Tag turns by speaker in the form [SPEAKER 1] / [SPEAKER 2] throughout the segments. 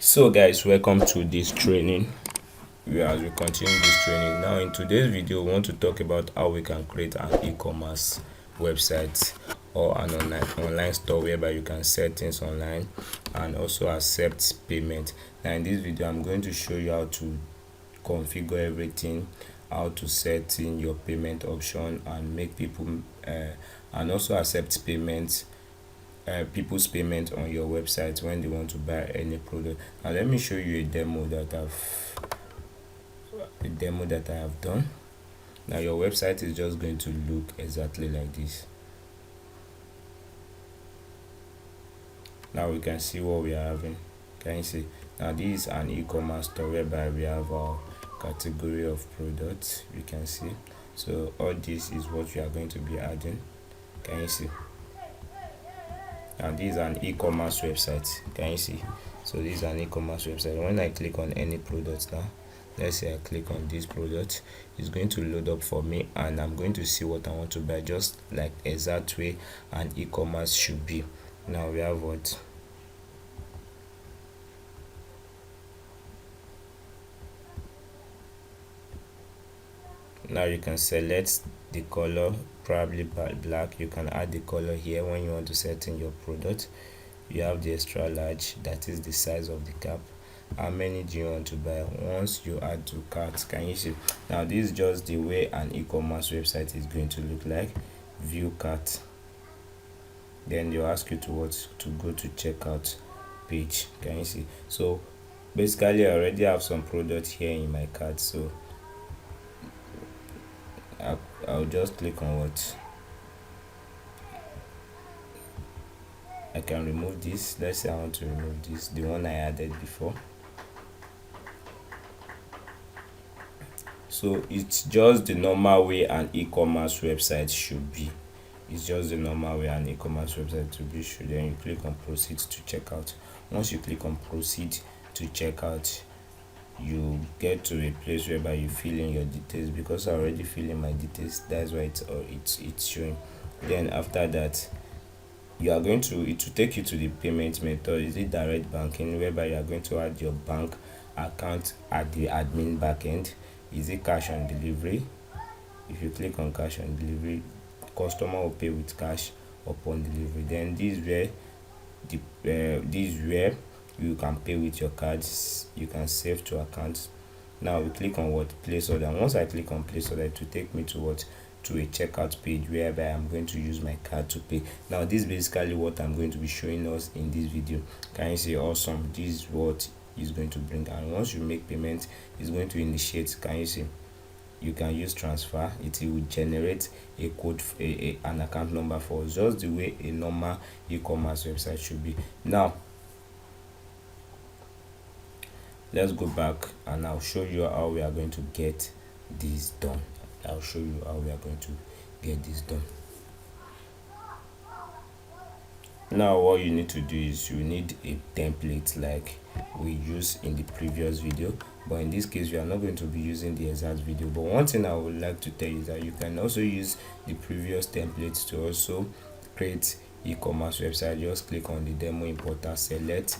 [SPEAKER 1] So guys, welcome to this training. As we continue this training now, in today's video we want to talk about how we can create an e-commerce website or an online store whereby you can sell things online and also accept payment. Now in this video I'm going to show you how to configure everything, how to set in your payment option and make people and also accept payments, people's payment on your website when they want to buy any product. Now let me show you a demo that I have done. Now your website is just going to look exactly like this. Now we can see what we are having. Can you see? Now this is an e-commerce store whereby we have our category of products. You can see. So all this is what we are going to be adding. Can you see? Now this is an e-commerce website. Can you see? So this is an e-commerce website. When I click on any product now, let's say I click on this product, it's going to load up for me and I'm going to see what I want to buy, just like exact way an e-commerce should be. Now we have what? Now you can select the color, probably black. You can add the color here when you want to set in your product. You have the extra large, that is the size of the cap. How many do you want to buy? Once you add to cart, can you see? Now this is just the way an e-commerce website is going to look like. View cart, then they'll ask you to go to checkout page. Can you see? So basically I already have some products here in my cart, so I'll just click on what I can remove this. Let's say I want to remove this, the one I added before. So it's just the normal way an e-commerce website should be. It's just the normal way an e-commerce website to be. Then you click on proceed to checkout. Once you click on proceed to checkout, you get to a place whereby you fill in your details. Because I already fill in my details, that's why it's showing. Then after that, it will take you to the payment method. Is it direct banking, whereby you are going to add your bank account at the admin backend? Is it cash on delivery? If you click on cash on delivery, customer will pay with cash upon delivery. Then this is where you can pay with your cards. You can save to accounts. Now we click on what? Place order. Once I click on place order, it will take me to what? To a checkout page whereby I'm going to use my card to pay. Now this is basically what I'm going to be showing us in this video. Can you see? Awesome. This is what is going to bring, and once you make payment, it's going to initiate. Can you see? You can use transfer. It will generate a code, an account number for us, just the way a normal e-commerce website should be. Now let's go back and I'll show you how we are going to get this done. I'll show you how we are going to get this done. Now what you need to do is you need a template like we used in the previous video, but in this case we are not going to be using the exact video. But one thing I would like to tell you is that you can also use the previous templates to also create e-commerce website. Just click on the demo importer, select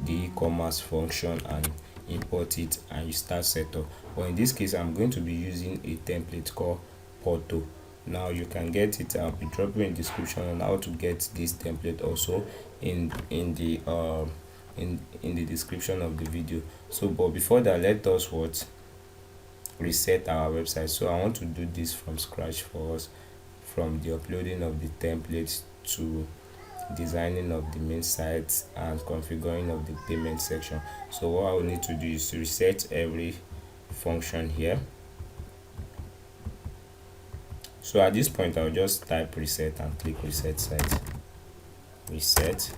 [SPEAKER 1] the e-commerce function and import it, and you start setup. But in this case I'm going to be using a template called Porto. Now you can get it. I'll be dropping in description on how to get this template also in the description of the video. So but before that, let us reset our website. So I want to do this from scratch for us, from the uploading of the templates to designing of the main site and configuring of the payment section. So what I will need to do is to reset every function here. So at this point I'll just type reset and click reset site, reset,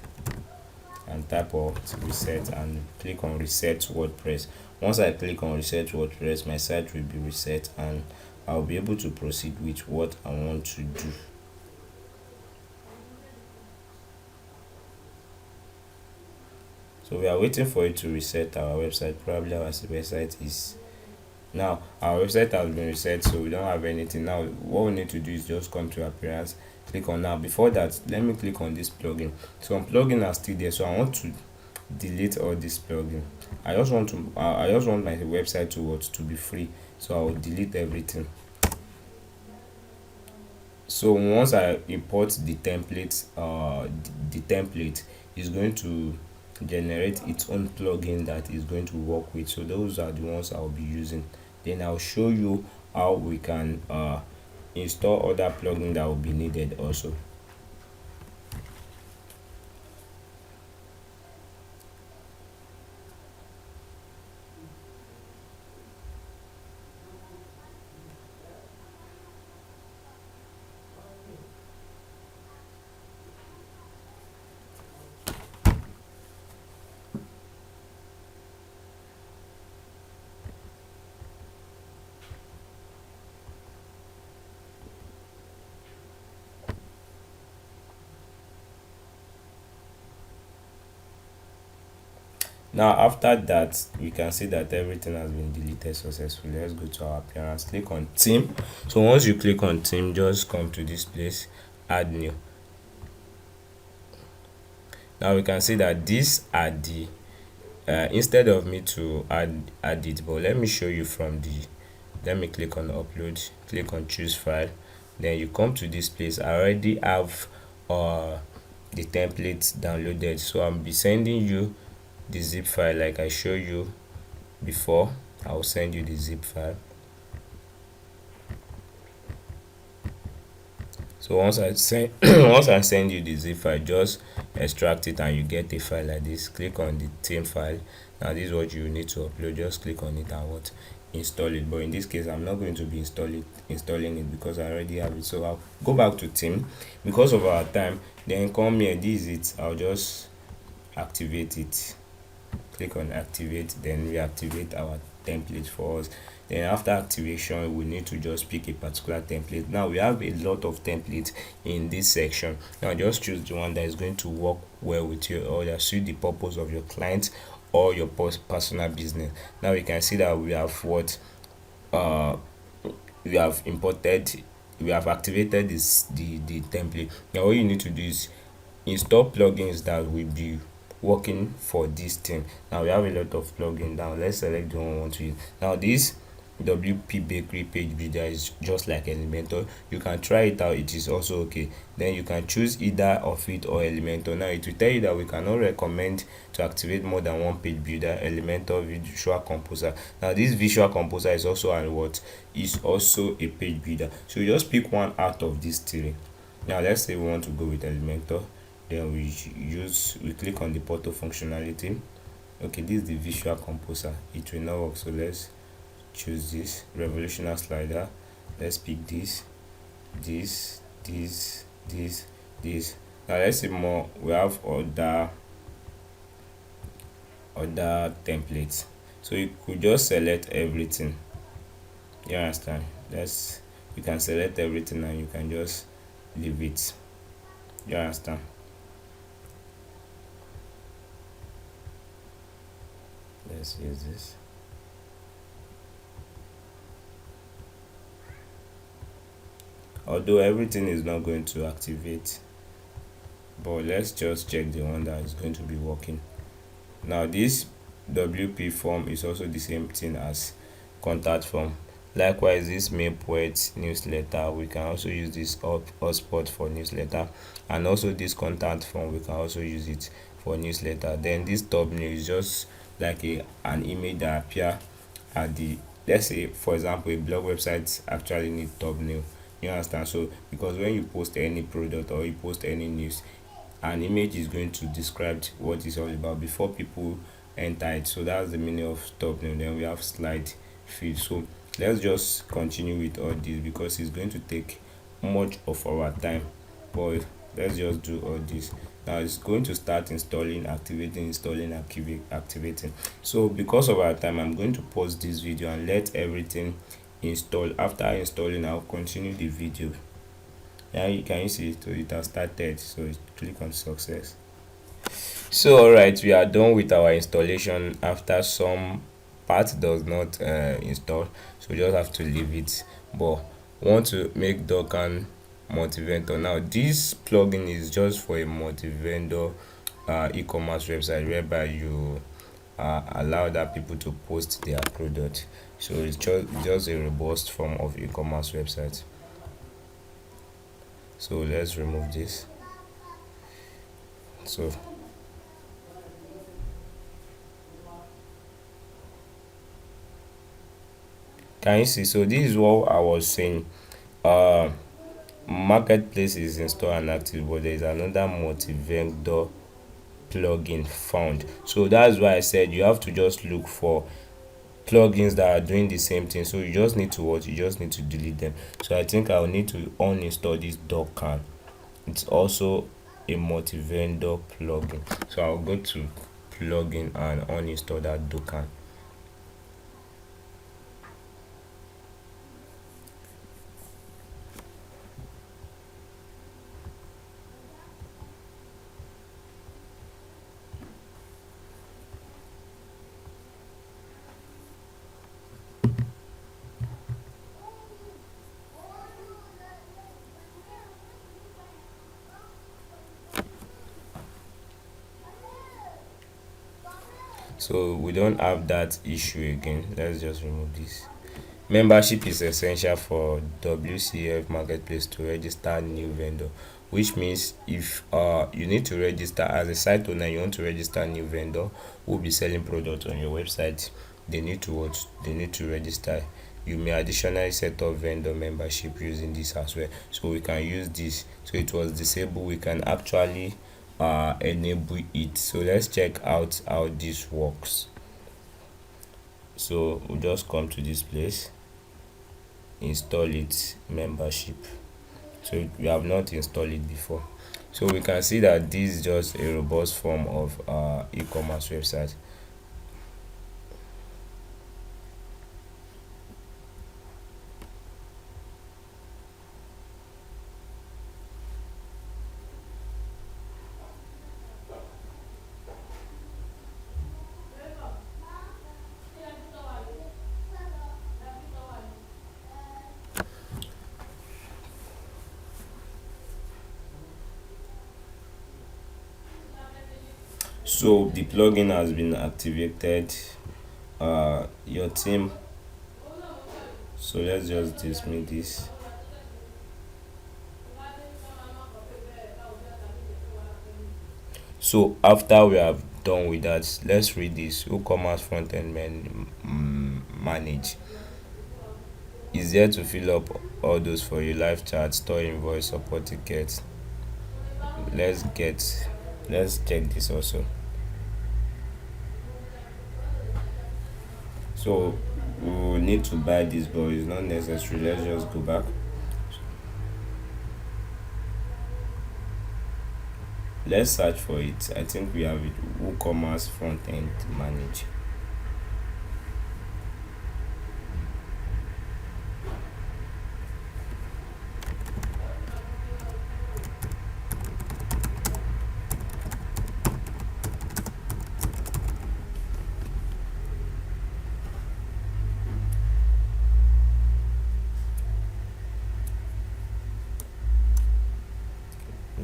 [SPEAKER 1] and type of reset and click on reset WordPress. Once I click on reset WordPress, my site will be reset and I'll be able to proceed with what I want to do. So we are waiting for it to reset our website. Probably our website is now, our website has been reset, so we don't have anything. Now what we need to do is just come to appearance, click on. Now before that, let me click on this plugin. So plugin are still there, so I want to delete all this plugin. I just want my website to be free, so I will delete everything. So once I import the template, the template is going to generate its own plugin that is going to work with. So those are the ones I'll be using. Then I'll show you how we can install other plugin that will be needed also. Now after that, we can see that everything has been deleted successfully. Let's go to our appearance, click on theme. So once you click on theme, just come to this place, add new. Now we can see that these are the instead of me to add it, but let me show you from the, let me click on upload, click on choose file, then you come to this place. I already have the template downloaded, so I'll be sending you the zip file like I showed you before. I'll send you the zip file. So once I send once I send you the zip file, just extract it and you get a file like this. Click on the theme file. Now this is what you need to upload. Just click on it and what, install it. But in this case, I'm not going to be installing it because I already have it. So I'll go back to theme because of our time. Then come here, this is it. I'll just activate it. Click on activate, then reactivate our template for us. Then after activation, we need to just pick a particular template. Now we have a lot of templates in this section. Now just choose the one that is going to work well with you or that suit the purpose of your client or your personal business. Now we can see that we have what we have imported, we have activated the template. Now all you need to do is install plugins that will be working for this thing. Now we have a lot of plugins. Now let's select the one we want to use. Now this WP Bakery page builder is just like Elementor. You can try it out, it is also okay. Then you can choose either of it or Elementor. Now it will tell you that we cannot recommend to activate more than one page builder, Elementor Visual Composer. Now this Visual Composer is also a page builder. So you just pick one out of these three. Now let's say we want to go with Elementor. Then we click on the portal functionality. Okay, this is the Visual Composer. It will not work, so let's choose this revolutionary slider. Let's pick this. Now let's see more. We have other templates, so you could just select everything. You understand? You can select everything and you can just leave it. You understand? Let's use this. Although everything is not going to activate, but let's just check the one that is going to be working. Now this WP form is also the same thing as contact form. Likewise, this mail poet newsletter, we can also use this hotspot for newsletter, and also this contact form, we can also use it for newsletter. Then this thumbnail is just like an image that appear at the, let's say for example a blog website actually need thumbnail. You understand? So because when you post any product or you post any news, an image is going to describe what it's all about before people enter it. So that's the meaning of thumbnail. Then we have slide feed. So let's just continue with all this because it's going to take much of our time, but let's just do all this. Now it's going to start installing, activating, activating. So because of our time, I'm going to pause this video and let everything install. After installing, I'll continue the video. Now you can see it has started, so click on success. So alright, we are done with our installation. After some part does not install, so we just have to leave it. But want to make Docker multi-vendor. Now this plugin is just for a multi-vendor e-commerce website whereby you allow that people to post their product. So it's just a robust form of e-commerce website. So let's remove this. So can you see? So this is what I was saying. uh Marketplace is installed and active, but there is another multi-vendor plugin found. So that's why I said you have to just look for plugins that are doing the same thing. So you just need to what? You just need to delete them. So I think I'll need to uninstall this Docker. It's also a multi-vendor plugin. So I'll go to plugin and uninstall that Docker. So we don't have that issue again. Let's just remove this. Membership is essential for WCF Marketplace to register new vendor, which means if you need to register as a site owner, you want to register new vendor who will be selling products on your website. They need to what? They need to register. You may additionally set up vendor membership using this as well. So we can use this. So it was disabled. We can actually enable it. So let's check out how this works. So we'll just come to this place, install it, membership. So we have not installed it before. So we can see that this is just a robust form of e-commerce website. So the plugin has been activated. Your team. So let's just dismiss this. So after we have done with that, let's read this. Woocommerce front end manage is there to fill up all those for you: live chat, store invoice, support tickets. Let's check this also. So we will need to buy this, but it's not necessary. Let's just go back. Let's search for it. I think we have it. WooCommerce front end manage.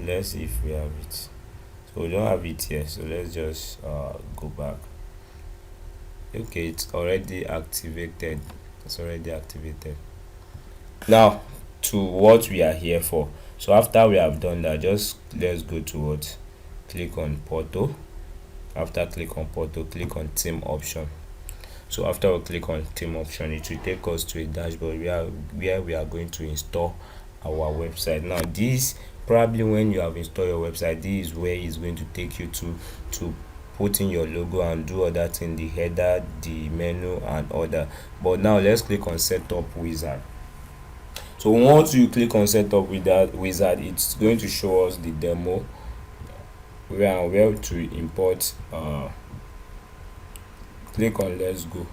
[SPEAKER 1] Let's see if we have it. So we don't have it here, so let's just go back. Okay, it's already activated. It's already activated. Now to what we are here for. So after we have done that, just let's go to what? Click on Portal. After click on Portal, click on Theme option. So after we click on Theme option, it will take us to a dashboard where we are going to install our website. Now this, probably when you have installed your website, this is where it's going to take you to put in your logo and do other things, the header, the menu and other. But now let's click on Setup Wizard. So once you click on Setup with that wizard, it's going to show us the demo where to import. Click on Let's Go.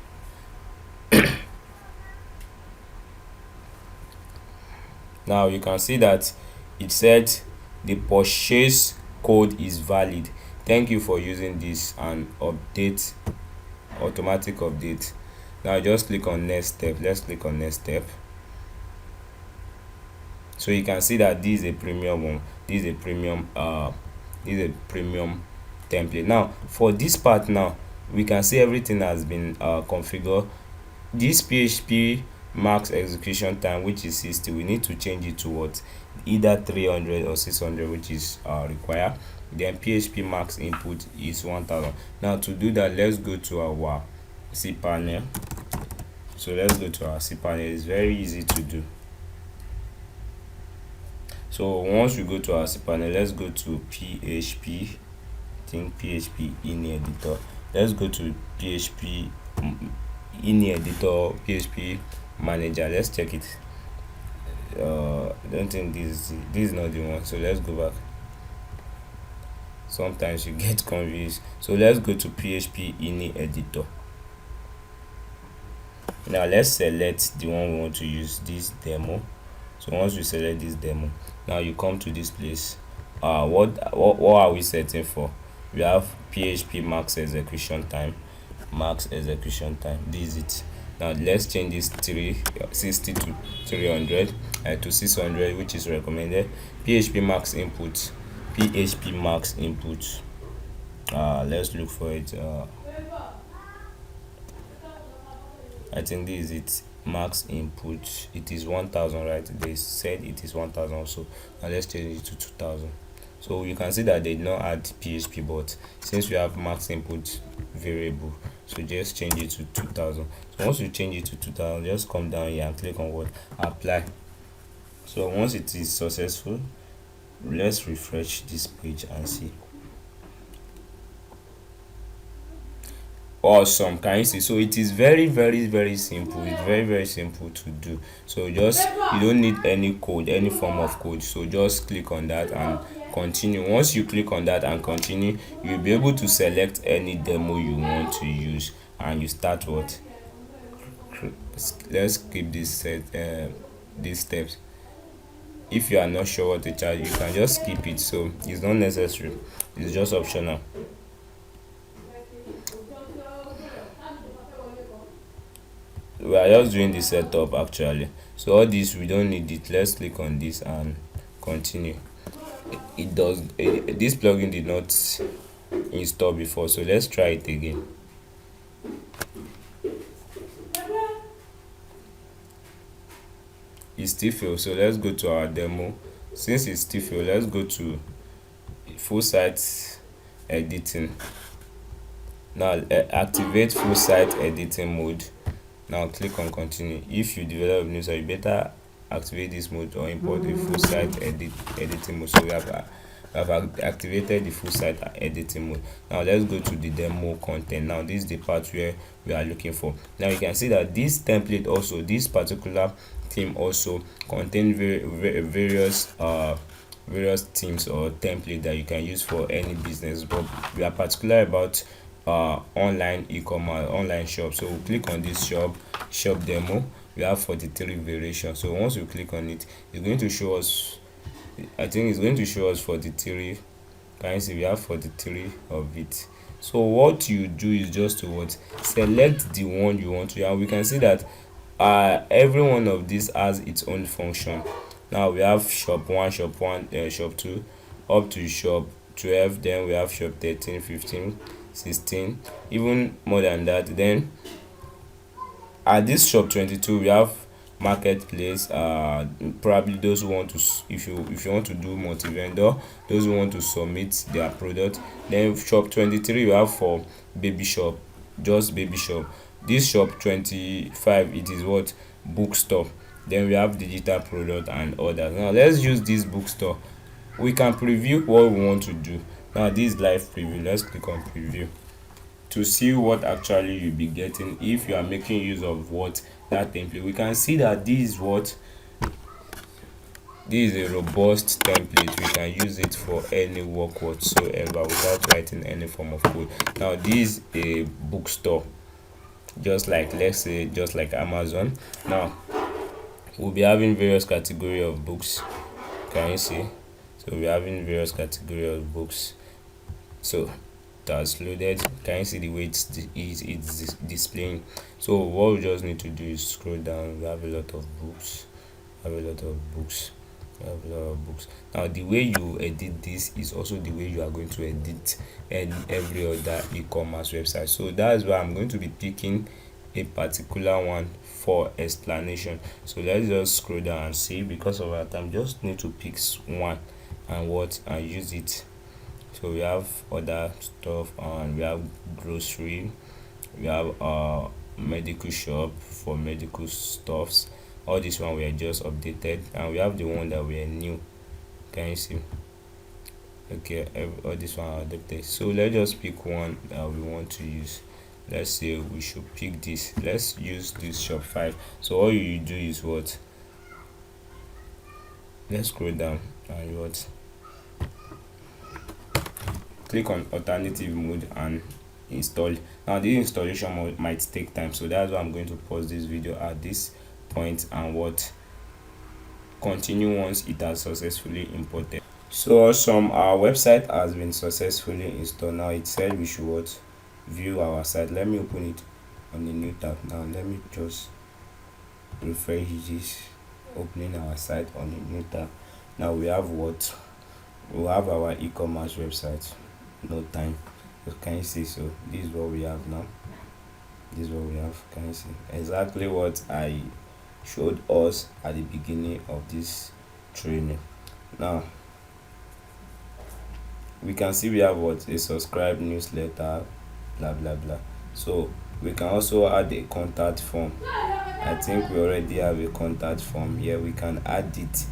[SPEAKER 1] Now you can see that it said the purchase code is valid. Thank you for using this and update, automatic update. Now just click on next step. Let's click on next step. So you can see that this is a premium one. This is a premium template. Now for this part now, we can see everything has been configured. This php max execution time, which is 60, we need to change it to what, either 300 or 600, which is required. Then php max input is 1000. Now to do that, let's go to our cpanel. So let's go to our cpanel. It's very easy to do. So once we go to our cpanel, let's go to php, I think php in editor. Let's go to php in editor, php manager. Let's check it. I don't think this is not the one, so let's go back. Sometimes you get confused. So let's go to php in editor. Now let's select the one we want to use, this demo. So once we select this demo, now you come to this place. What are we setting for? We have php max execution time. This is it. Now let's change this 360 to 300 to 600, which is recommended. php max input. Let's look for it. I think this is it. Max input, it is 1000, right? They said it is 1000 also. Now let's change it to 2000. So you can see that they did not add php, but since we have max input variable, so just change it to 2000. So once you change it to 2000, just come down here and click on what, apply. So once it is successful, let's refresh this page and see. Awesome, can you see? So it is very simple. It's very simple to do. So just, you don't need any code, any form of code. So just click on that and continue. Once you click on that and continue, you'll be able to select any demo you want to use, and you start what, let's skip this these steps. If you are not sure what to charge, you can just skip it. So it's not necessary, it's just optional. We are just doing the setup actually. So all this, we don't need it. Let's click on this and continue. This plugin did not install before, so let's try it again. It still fails, so let's go to our demo. Since it still fails, let's go to full site editing. Now activate full site editing mode. Now click on continue. If you develop new site, you better activate this mode or import the full site editing mode. So we have activated the full site editing mode. Now let's go to the demo content. Now this is the part where we are looking for. Now you can see that this template also, this particular theme also contain various themes or template that you can use for any business, but we are particular about online e-commerce, online shop. So we'll click on this shop demo. We have 43 variations. So once we click on it, it's going to show us, I think it's going to show us 43. Can you see we have 43 of it? So what you do is just to what, select the one you want to, and we can see that every one of these has its own function. Now we have shop 1, shop 2, up to shop 12, then we have shop 13, 15, 16, even more than that. Then at this shop 22, we have marketplace, probably those who want to, if you want to do multi-vendor, those who want to submit their product. Then shop 23, you have for baby shop, just baby shop. This shop 25, it is what, bookstore. Then we have digital product and others. Now let's use this bookstore. We can preview what we want to do. Now this is live preview. Let's click on preview to see what actually you'll be getting if you are making use of what, that template. We can see that this is what, this is a robust template. We can use it for any work whatsoever without writing any form of code. Now this is a bookstore, just like, let's say, just like Amazon. Now we'll be having various category of books. Can you see? So we're having various category of books. So that's loaded. Can you see the way it's displaying? So what we just need to do is scroll down. We have a lot of books. We have a lot of books. Now the way you edit this is also the way you are going to edit and every other e-commerce website. So that's why I'm going to be picking a particular one for explanation. So let's just scroll down and see. Because of our time, just need to pick one and use it. So we have other stuff, and we have grocery, we have medical shop for medical stuffs. All this one we are just updated, and we have the one that we are new. Can you see? Okay, all this one are updated. So let's just pick one that we want to use. Let's say we should pick this. Let's use this shop 5. So all you do is what? Let's scroll down and what? Click on alternative mode and install. Now this installation might take time, so that's why I'm going to pause this video at this point and what? Continue once it has successfully imported. So awesome, our website has been successfully installed. Now it said we should what? View our site. Let me open it on a new tab. Now let me just refresh this, opening our site on a new tab. Now we have what? We have our e-commerce website. No time. So can you see? So this is what we have now. This is what we have. Can you see? Exactly what I showed us at the beginning of this training. Now we can see we have what? A subscribe newsletter, blah blah blah. So we can also add a contact form. I think we already have a contact form here. We can add it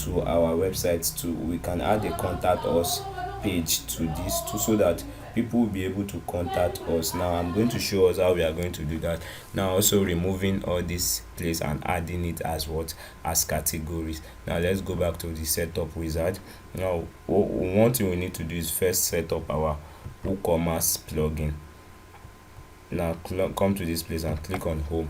[SPEAKER 1] to our website too. We can add a contact us page to this too, so that people will be able to contact us. Now I'm going to show us how we are going to do that. Now also removing all this place and adding it as what? As categories. Now let's go back to the setup wizard. Now one thing we need to do is first set up our WooCommerce plugin. Now come to this place and click on home.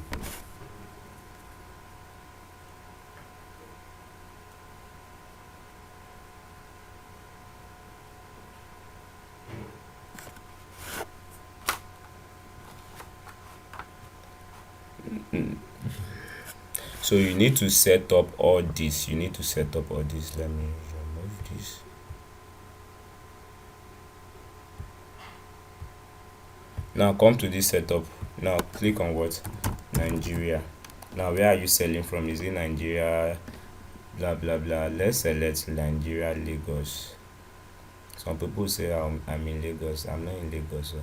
[SPEAKER 1] So you need to set up all this. Let me remove this. Now come to this setup. Now click on what? Nigeria. Now where are you selling from? Is it Nigeria? Blah blah blah. Let's select Nigeria, Lagos. Some people say I'm in Lagos. I'm not in Lagos. So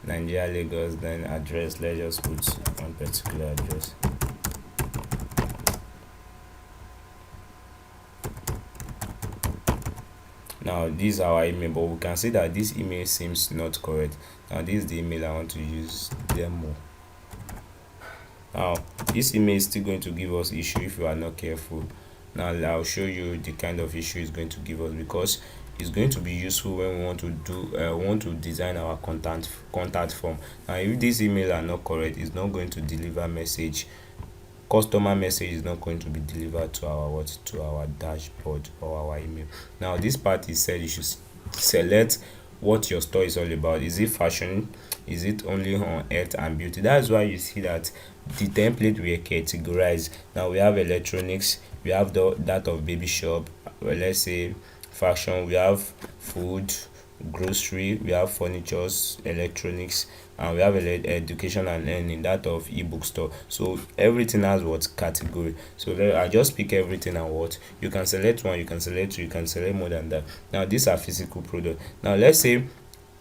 [SPEAKER 1] Nigeria, Lagos. Then address, let's just put one particular address. Now this is our email, but we can see that this email seems not correct. Now this is the email I want to use, demo. Now this email is still going to give us issue if you are not careful. Now I'll show you the kind of issue it's going to give us, because it's going to be useful when we want to design our contact form. Now if this email are not correct, it's not going to deliver message. Customer message is not going to be delivered to our dashboard or our email. Now this part is said you should select what your store is all about. Is it fashion? Is it only on health and beauty? That's why you see that the template we categorize. Now we have electronics, we have that of baby shop, let's say fashion, we have food, grocery, we have furnitures, electronics, and we have education and learning, that of ebook store. So everything has what category. So I just pick everything and what you can select one, you can select two, you can select more than that. Now these are physical products. Now let's say,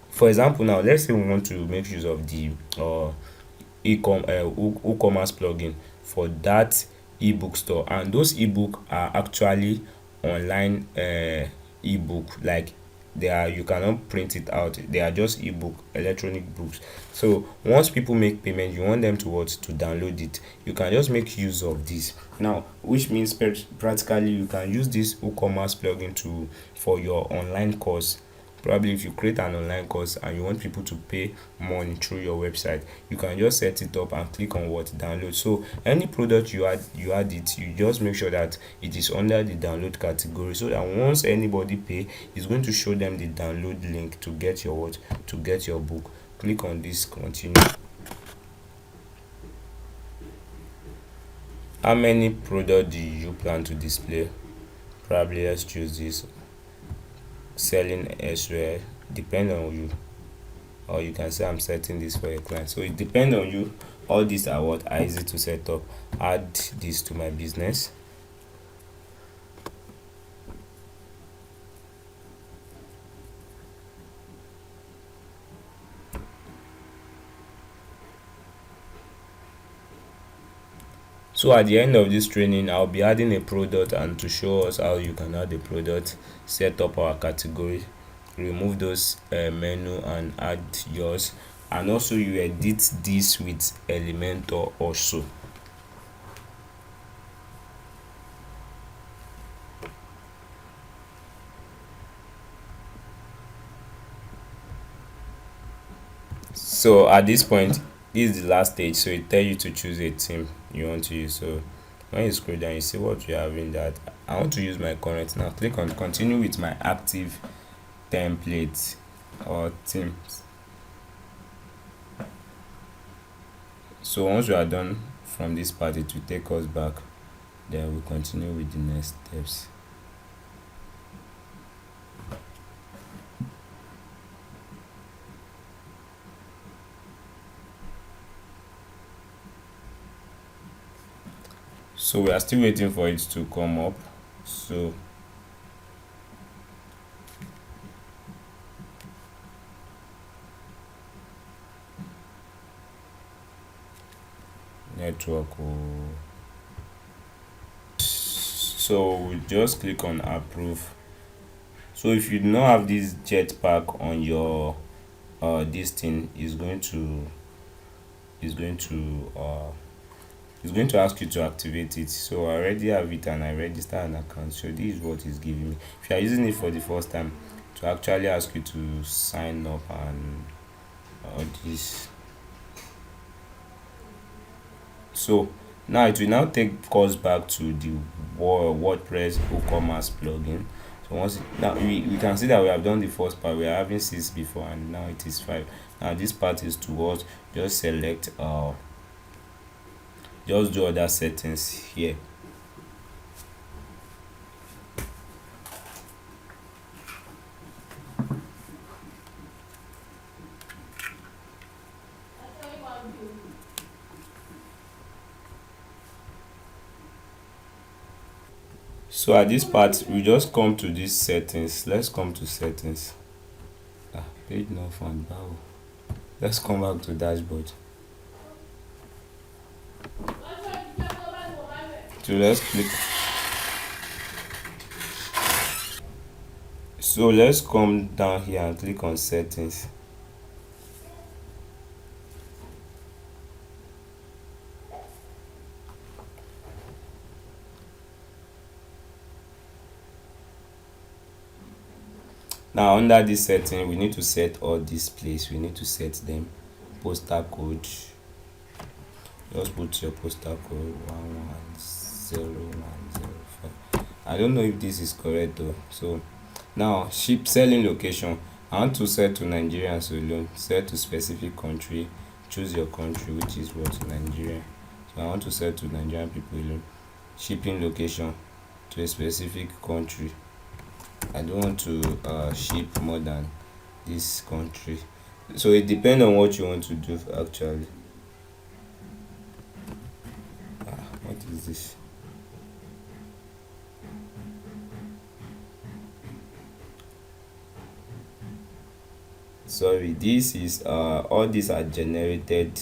[SPEAKER 1] for example, let's say we want to make use of the WooCommerce plugin for that ebook store, and those ebook are actually online ebook, like you cannot print it out, they are just ebook, electronic books. So once people make payment, you want them to download it. You can just make use of this now, which means practically you can use this WooCommerce plugin for your online course. Probably if you create an online course and you want people to pay money through your website, you can just set it up and click on download. So any product you add it, you just make sure that it is under the download category, so that once anybody pay, it's going to show them the download link to get your book. Click on this, continue. How many product do you plan to display? Probably let's choose this. Selling elsewhere depend on you, or you can say I'm setting this for a client. So it depends on you. All these are what are easy to set up. Add this to my business. So at the end of this training, I'll be adding a product, and to show us how you can add a product, set up our category, remove those menu and add yours, and also you edit this with Elementor also. So at this point, this is the last stage, so it tell you to choose a theme you want to use. So when you scroll down, you see what you have in that. I want to use my current. Now click on continue with my active template or themes. So once we are done from this part, it will take us back, then we'll continue with the next steps. So we are still waiting for it to come up. So network so we just click on approve. So if you do not have this jetpack on your this thing, is going to is going to it's going to ask you to activate it. So I already have it and I registered an account, so this is what it's giving me. If you are using it for the first time, to actually ask you to sign up and all this. So now it will now take us back to the WordPress Ecoommerce plugin. So now we can see that we have done the first part. We are having 6 before, and now it is 5. Now this part is towards just select just do other settings here. So at this part, we just come to these settings. Let's come to settings. Page not found. Wow. Let's come back to dashboard. So let's click. So let's come down here and click on settings. Now under this setting, we need to set all these place. We need to set them. Postal code. Just put your postal code 110105. I don't know if this is correct though. So now ship selling location. I want to set to Nigerians alone. Set to specific country. Choose your country, which is what? Nigeria. So I want to set to Nigerian people alone. Shipping location to a specific country. I don't want to ship more than this country. So it depends on what you want to do actually. What is this? Sorry, this is all these are generated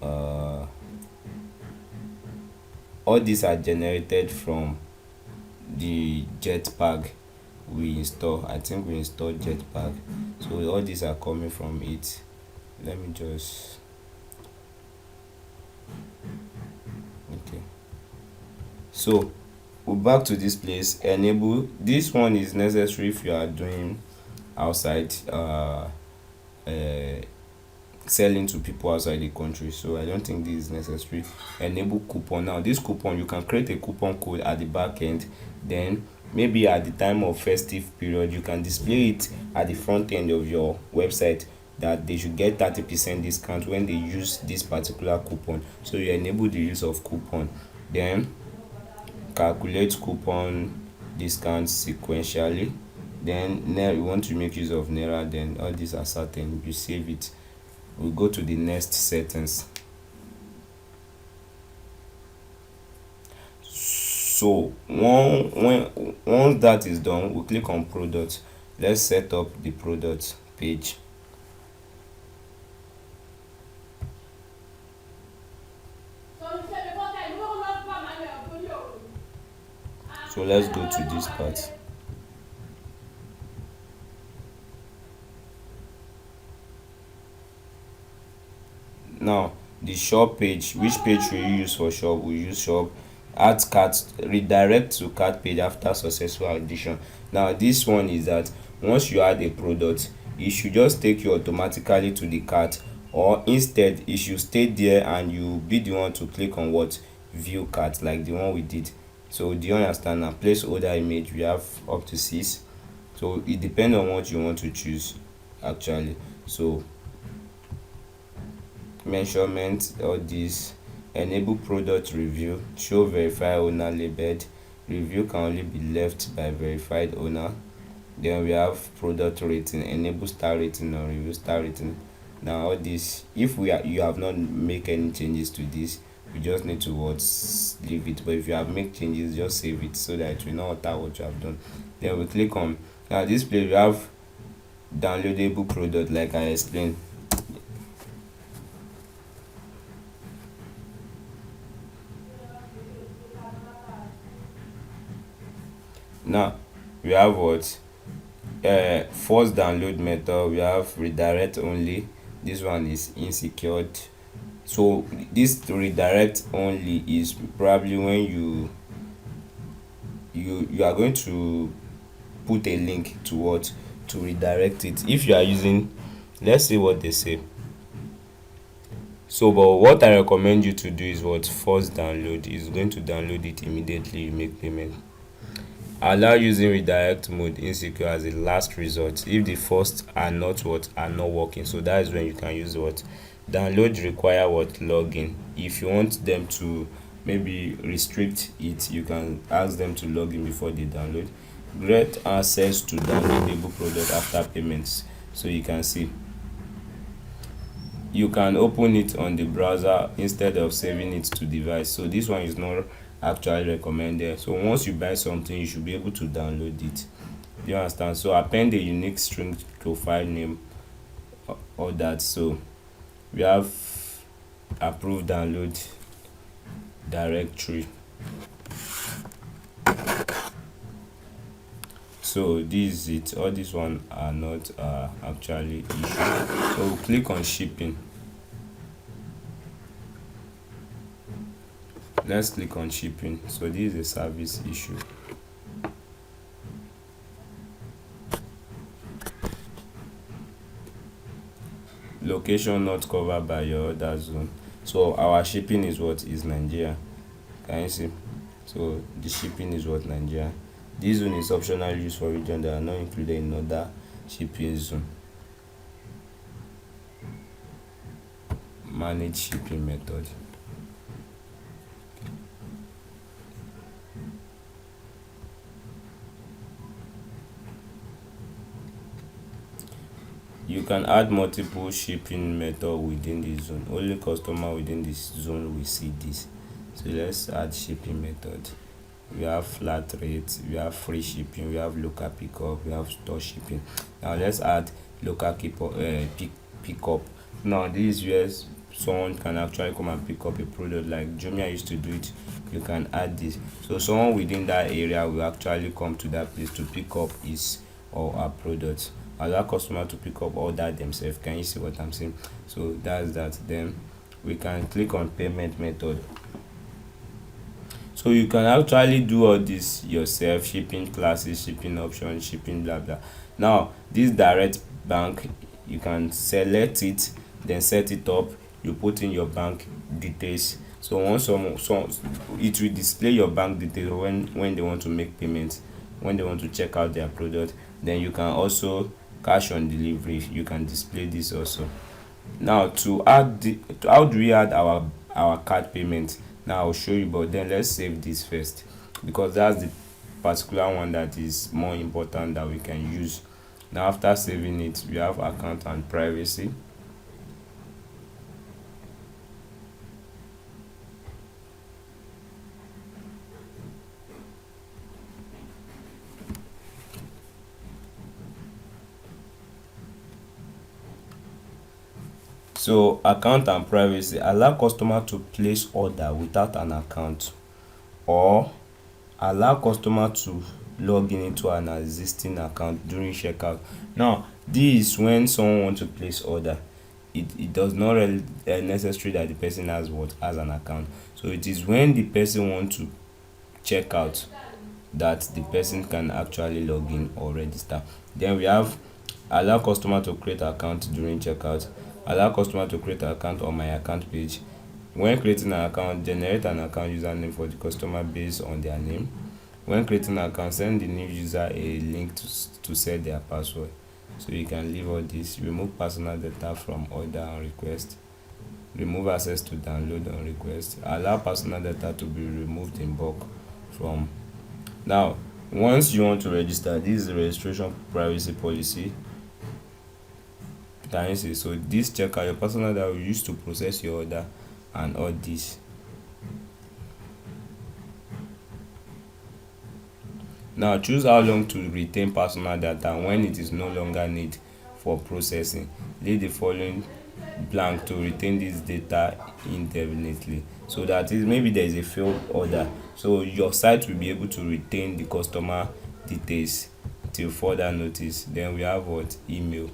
[SPEAKER 1] all these are generated from the jetpack we install. I think we installed jetpack, so all these are coming from it. Let me just okay. So we're back to this place. Enable this one is necessary if you are doing outside selling to people outside the country, so I don't think this is necessary. Enable coupon. Now this coupon, you can create a coupon code at the back end, then maybe at the time of festive period you can display it at the front end of your website that they should get 30% discount when they use this particular coupon. So you enable the use of coupon Then calculate coupon discounts sequentially. Then you want to make use of naira, then all these are certain, you save it. We go to the next settings. So once that is done, we click on product. Let's set up the product page. So let's go to this part. Now the shop page, which page will you use for shop? We use shop. Add cart, redirect to cart page after successful addition. Now this one is that once you add a product, it should just take you automatically to the cart, or instead it should stay there and you be the one to click on what, view cart, like the one we did. So do you understand? Now place order image, we have up to 6. So it depends on what you want to choose actually. So measurement, all this, enable product review, show verified owner labeled, review can only be left by verified owner. Then we have product rating, enable star rating or review star rating. Now all this, if you have not make any changes to this, you just need to leave it, but if you have make changes, just save it so that it will not alter what you have done. Then we click on, now this place we have downloadable product, like I explained. Now we have what, first download method, we have redirect only. This one is insecure. So this redirect only is probably when you are going to put a link to what, to redirect it. If you are using, let's see what they say. So but what I recommend you to do is what, first download is going to download it immediately you make payment. Allow using redirect mode insecure as a last resort if the first are not working. So that is when you can use what, download require what, login. If you want them to maybe restrict it, you can ask them to log in before they download. Get access to downloadable product after payments. So you can see you can open it on the browser instead of saving it to device. So this one is not actually recommended. So once you buy something, you should be able to download it. Do you understand? So append a unique string to file name, all that. So we have approved download directory. So this is it. All these one are not actually issue. So we'll click on shipping. Let's click on shipping. So this is a service issue. Location not covered by your order zone. So our shipping is what, is Nigeria. Can you see? So the shipping is what, Nigeria. This zone is optional use for region that are not included in other shipping zone. Manage shipping method. You can add multiple shipping method within this zone. Only customer within this zone will see this. So let's add shipping method. We have flat rate, we have free shipping, we have local pickup, we have store shipping. Now let's add local pickup. Now this is where someone can actually come and pick up a product, like Jumia used to do it. You can add this, so someone within that area will actually come to that place to pick up his or her product. Allow customer to pick up all that themselves. Can you see what I'm saying? So that's that. Then we can click on payment method. So you can actually do all this yourself: shipping classes, shipping options, shipping blah blah. Now this direct bank, you can select it, then set it up. You put in your bank details. So once it will display your bank details when they want to make payments, when they want to check out their product. Then you can also cash on delivery, you can display this also. Now to add how do we add our card payment? Now I'll show you, but then let's save this first, because that's the particular one that is more important that we can use. Now after saving it, we have account and privacy. So account and privacy allow customer to place order without an account, or allow customer to log in into an existing account during checkout. Now this is when someone want to place order, it does not really necessary that the person has an account. So it is when the person want to check out that the person can actually log in or register. Then we have allow customer to create account during checkout, allow customer to create account on my account page. When creating an account, generate an account username for the customer based on their name. When creating an account, send the new user a link to set their password. So you can leave all this. Remove personal data from order and request. Remove access to download on request. Allow personal data to be removed in bulk from. Now once you want to register, this is the registration privacy policy. Can you see? So this check out your personal data we use to process your order and all this. Now choose how long to retain personal data when it is no longer need for processing. Leave the following blank to retain this data indefinitely. So that is, maybe there is a failed order, so your site will be able to retain the customer details till further notice. Then we have what? Email.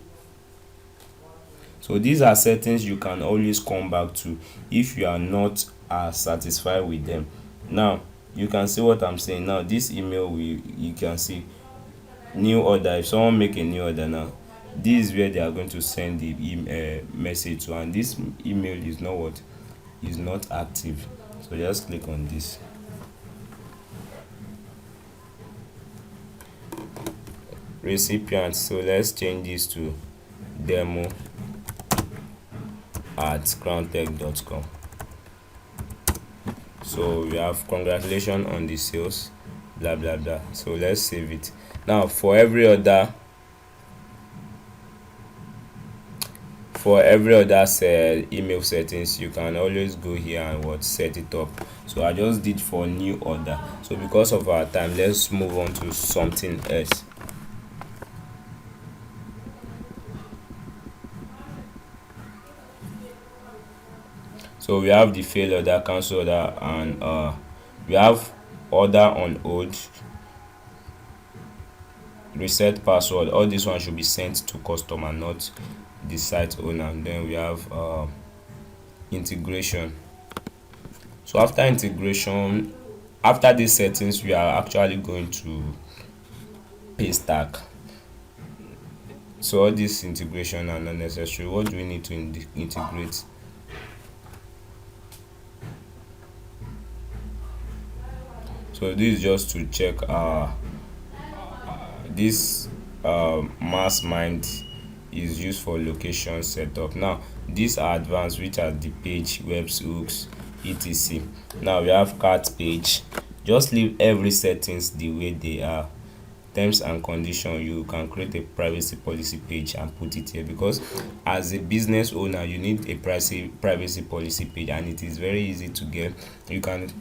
[SPEAKER 1] So these are settings you can always come back to if you are not satisfied with them. Now you can see what I'm saying. Now this email, you can see new order. If someone make a new order now, this is where they are going to send the message to, and this email is not what is not active. So just click on this. Recipient, so let's change this to demo@crowntech.com. So we have congratulations on the sales, blah blah blah. So let's save it. Now for every other email settings, you can always go here and set it up. So I just did for new order. So because of our time, let's move on to something else. So we have the fail order, cancel order, and we have order on hold, reset password. All this one should be sent to customer, not the site owner. Then we have integration. So after integration, after these settings, we are actually going to paste tag. So all this integration are not necessary. What do we need to integrate? So this is just to check this mass mind is used for location setup. Now these are advanced, which are the page, webhooks, etc. Now we have cart page. Just leave every settings the way they are. Terms and condition, you can create a privacy policy page and put it here, because as a business owner you need a privacy policy page, and it is very easy to get. You can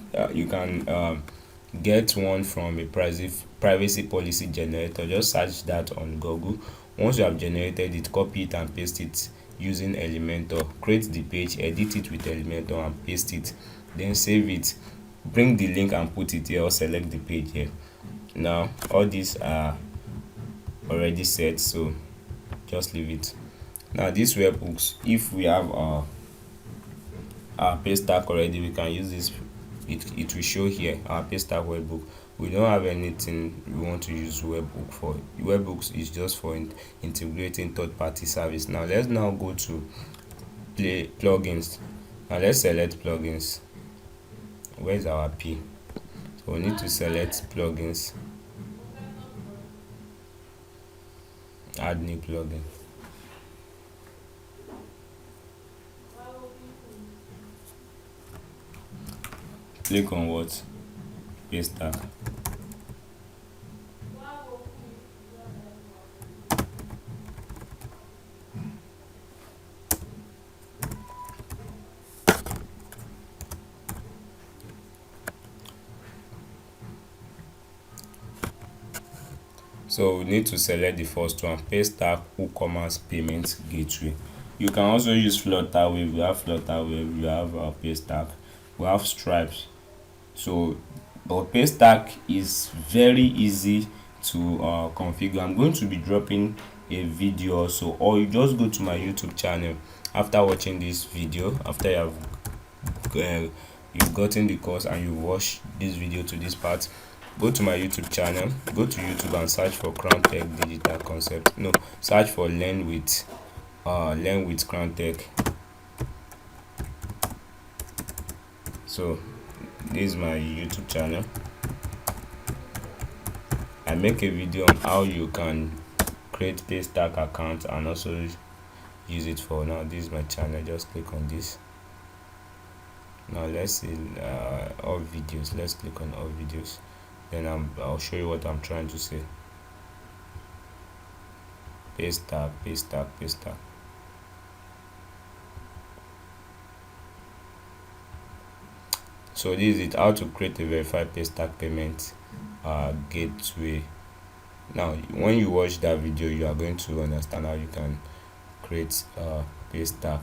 [SPEAKER 1] get one from a privacy policy generator. Just search that on Google. Once you have generated it, copy it and paste it using Elementor. Create the page, edit it with Elementor and paste it, then save it. Bring the link and put it here, or select the page here. Now all these are already set, so just leave it. Now these webhooks, if we have our paste tag already, we can use this. It will show here our paste tag webhook. We don't have anything we want to use webhook for. Webhooks is just for integrating third-party service. Now let's go to plugins. Now let's select plugins. Where's our P? So we need to select plugins, add new plugin. click on what? Paste tag. So we need to select the first one, paste tag Ecoommerce payment gateway. You can also use Flutterwave. We have Flutterwave, we have our paste tag, we have Stripes. So but paste tag is very easy to configure. I'm going to be dropping a video also, or you just go to my YouTube channel after watching this video, after you've gotten the course and you watch this video to this part. Go to my YouTube channel, go to YouTube and search for Crown Tech Digital Concept. No, search for Learn with Crown Tech. So this is my YouTube channel. I make a video on how you can create paste tag account and also use it for. Now this is my channel. Just click on this. Now let's see all videos. Let's click on all videos. Then I'll show you what I'm trying to say. Paste tag, paste tag, paste tag. So this is it, how to create a verified paste tag payment gateway. Now when you watch that video, you are going to understand how you can create paste tag.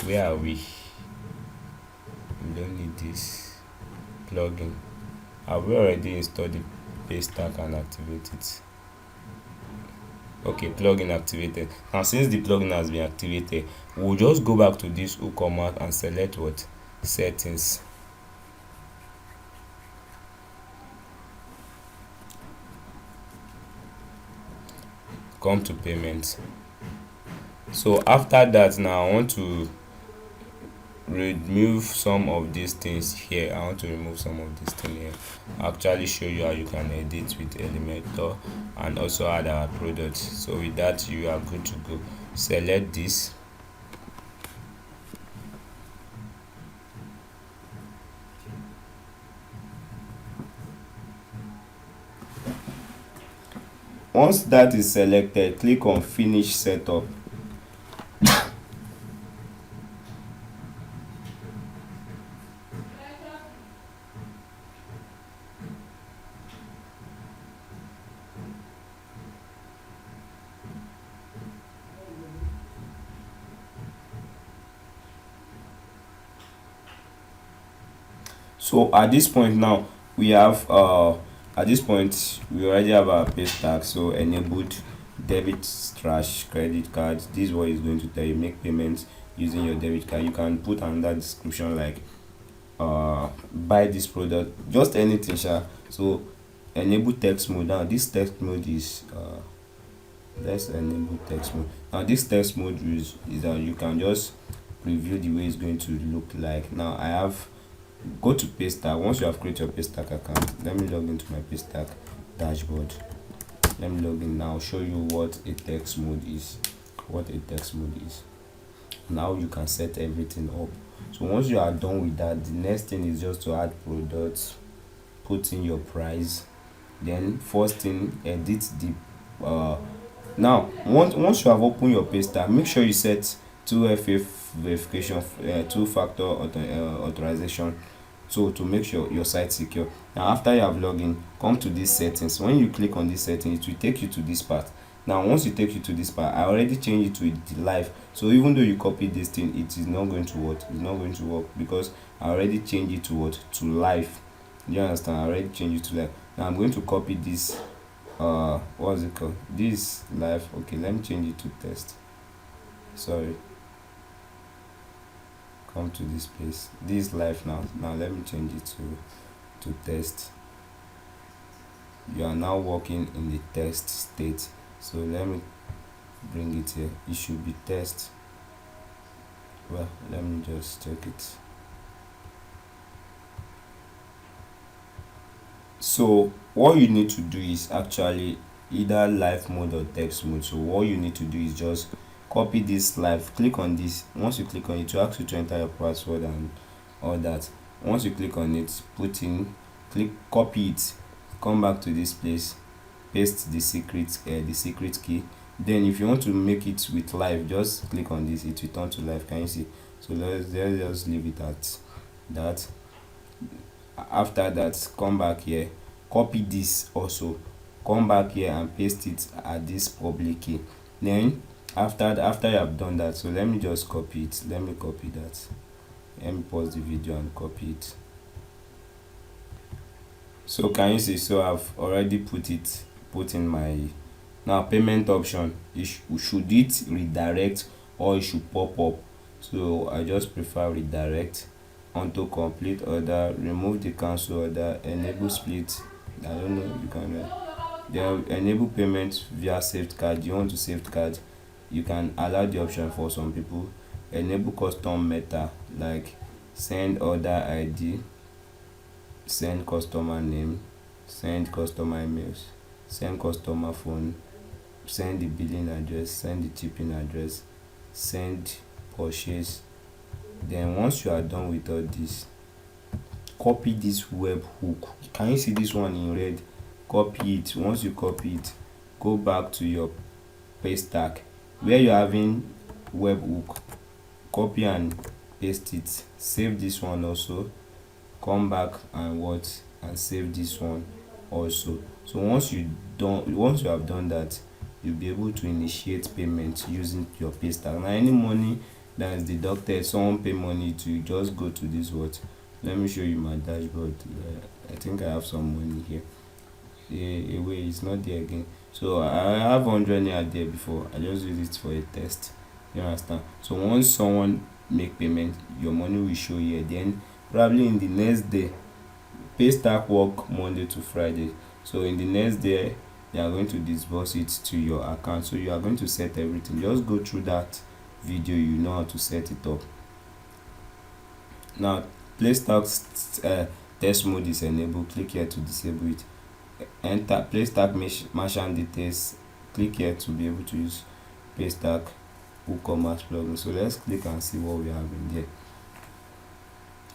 [SPEAKER 1] Where are we? We don't need this plugin. I've already installed the paste tag and activate it. Okay, plugin activated. Now since the plugin has been activated, we'll just go back to this Ecoommerce and select what? Settings. Come to payments. So after that, now I want to remove some of these things here. I want to remove some of these things here. I'll actually show you how you can edit with Elementor and also add our products. So with that, you are good to go. Select this. Once that is selected, click on finish setup. So at this point now, we have at this point we already have our paste tag. So enabled debit/credit card. This is what is going to tell you: make payments using your debit card. You can put another description like buy this product, just anything so enable text mode. Now this text mode is let's enable text mode. Now this text mode is that you can just preview the way it's going to look like. Now I have go to paste tag. Once you have created your paste tag account, let me log into my paste tag dashboard. Let me log in now, show you what a text mode is. Now you can set everything up. So once you are done with that, the next thing is just to add products, put in your price, then first thing, edit the now once you have opened your paste tag, make sure you set 2FA verification, two-factor authorization, so to make sure your site secure. Now after you have logged in, come to these settings. When you click on this setting, it will take you to this part. Now once you take you to this part, I already changed it to the live. So even though you copy this thing, it is not going to work. It's not going to work because I already changed it to what? To live. You understand? I already changed it to live. Now I'm going to copy this what's it called? This live. Okay, let me change it to test. Sorry. Come to this place. This live now. Now let me change it to test. You are now working in the test state. So let me bring it here. It should be test. Well, let me just check it. So what you need to do is actually either live mode or text mode. So what you need to do is just copy this live, click on this. Once you click on it, to ask you to enter your password and all that. Once you click on it, copy it, come back to this place, paste the secret key. Then if you want to make it with live, just click on this, it will turn to live. Can you see? So let's just leave it at that. After that, come back here, copy this also, come back here and paste it at this public key. Then after you have done that, so let me just copy it. Let me copy that. Let me pause the video and copy it. So can you see? So I've already put in my now payment option. Should it redirect or it should pop up? So I just prefer redirect. Onto complete order, remove the cancel order, enable split. I don't know, you can then enable payment via saved card. You want to saved card, you can allow the option for some people. Enable custom meta, like send order ID, send customer name, send customer emails, send customer phone, send the billing address, send the shipping address, send purchase. Then once you are done with all this, copy this web hook. Can you see this one in red? Copy it. Once you copy it, go back to your paste tag where you're having web hook, copy and paste it. Save this one also, come back and save this one also. So once you have done that, you'll be able to initiate payment using your paste tag. Now any money that is deducted, someone pay money to, just go to this let me show you my dashboard. I think I have some money here. Wait, it's not there again. So I have 100 naira there before. I just use it for a test. You understand? So once someone make payment, your money will show here. Then probably in the next day, paste tag work Monday to Friday. So in the next day, they are going to disburse it to your account. So you are going to set everything. Just go through that video, you know how to set it up. Now place tag test mode is enabled. Click here to disable it. Enter place tag merchant details. Click here to be able to use place tag Ecoommerce plugin. So let's click and see what we have in there.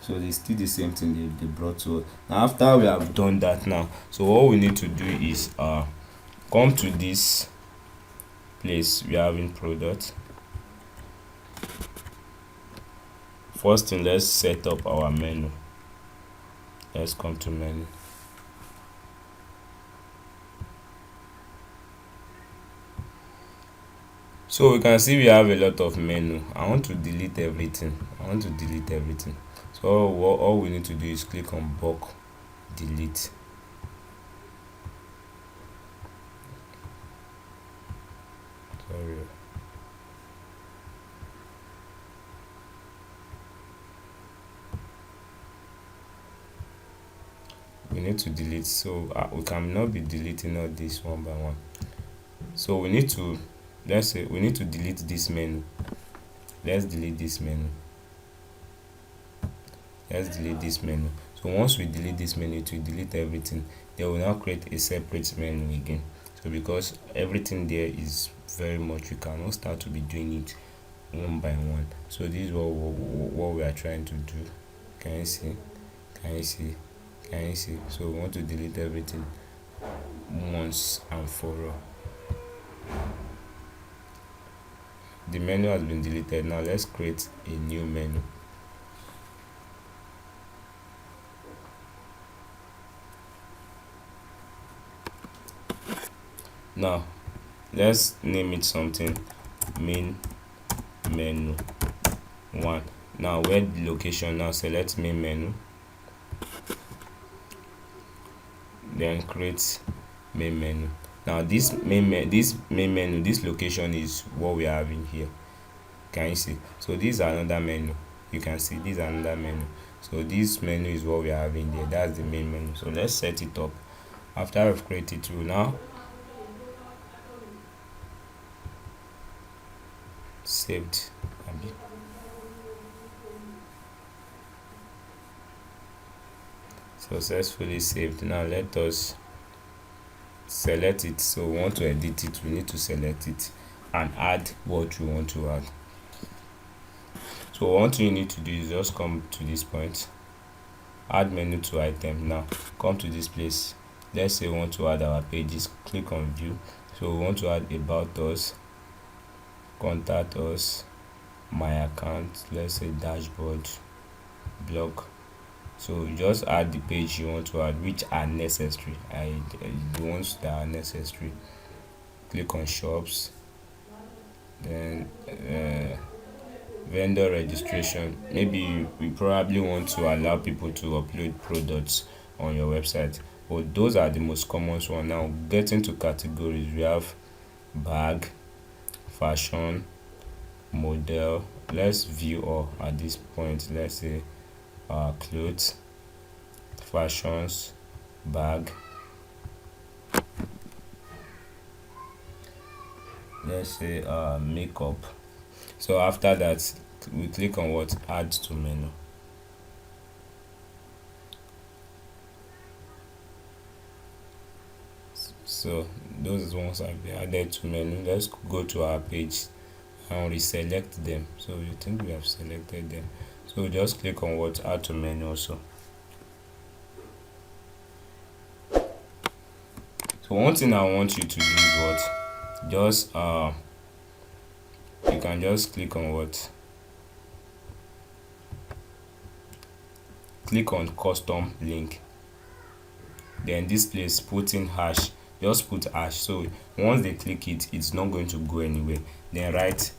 [SPEAKER 1] So it's still the same thing they brought to us. Now after we have done that, now so what we need to do is come to this place we are having product. First thing, let's set up our menu. Let's come to menu. So we can see we have a lot of menu. I want to delete everything. So all we need to do is click on bulk delete. Sorry. We need to delete, so we cannot be deleting all this one by one. So we need to, let's say we need to delete this menu. Let's delete this menu. So once we delete this menu, to delete everything, they will now create a separate menu again. So because everything there is very much, you cannot start to be doing it one by one. So this is what we are trying to do. Can you see? So we want to delete everything once and for all. The menu has been deleted. Now let's create a new menu. Now let's name it something. Main menu 1. Now where the location, now select main menu, then create main menu. Now this main menu, this location is what we are having here. Can you see? So this is another menu. You can see this is another menu. So this menu is what we are having there. That's the main menu. So let's set it up. After I've created it, now saved. Successfully saved. Now let us select it. So we want to edit it, we need to select it and add what we want to add. So one thing you need to do is just come to this point, add menu to item. Now come to this place. Let's say we want to add our pages. Click on view. So we want to add about us, contact us, my account, let's say dashboard, blog. So you just add the page you want to add, which are necessary. The ones that are necessary. Click on shops, then vendor registration. Maybe you probably want to allow people to upload products on your website, but those are the most common one. Now getting to categories, we have bag, fashion, model. Let's view all at this point. Let's say clothes, fashions, bag, let's say makeup. So after that we click on what, add to menu. So those ones have been added to menu. Let's go to our page and reselect them. So you think we have selected them, so just click on what, add to menu also. So one thing I want you to do is what, just you can just click on what, click on custom link, then this place put in hash, just put hash. So once they click it, it's not going to go anywhere. Then write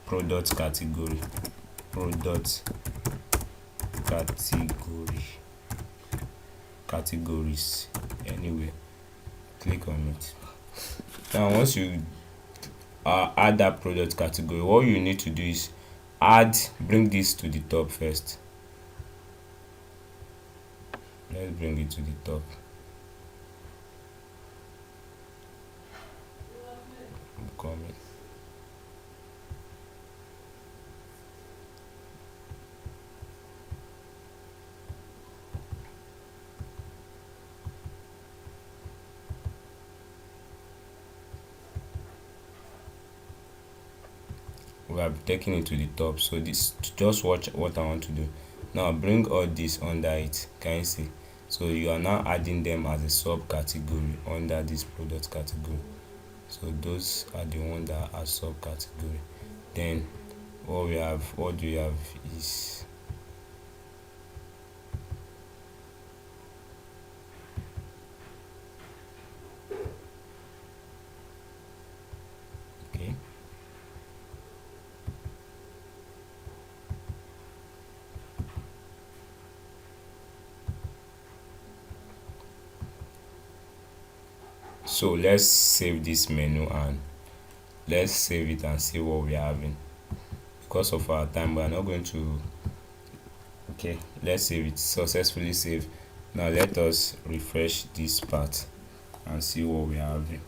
[SPEAKER 1] product category, product category, categories, anyway, click on it. Now once you add that product category, what you need to do is bring this to the top first. Let's bring it to the top. Comment. We have taken it to the top. So this, just watch what I want to do. Now bring all this under it. Can you see? So you are now adding them as a subcategory under this product category. So those are the ones that are subcategory. Then what do we have is okay. So let's save this menu and let's save it and see what we are having. Because of our time, we are not going to. Okay, let's save it. Successfully save. Now let us refresh this part and see what we are having.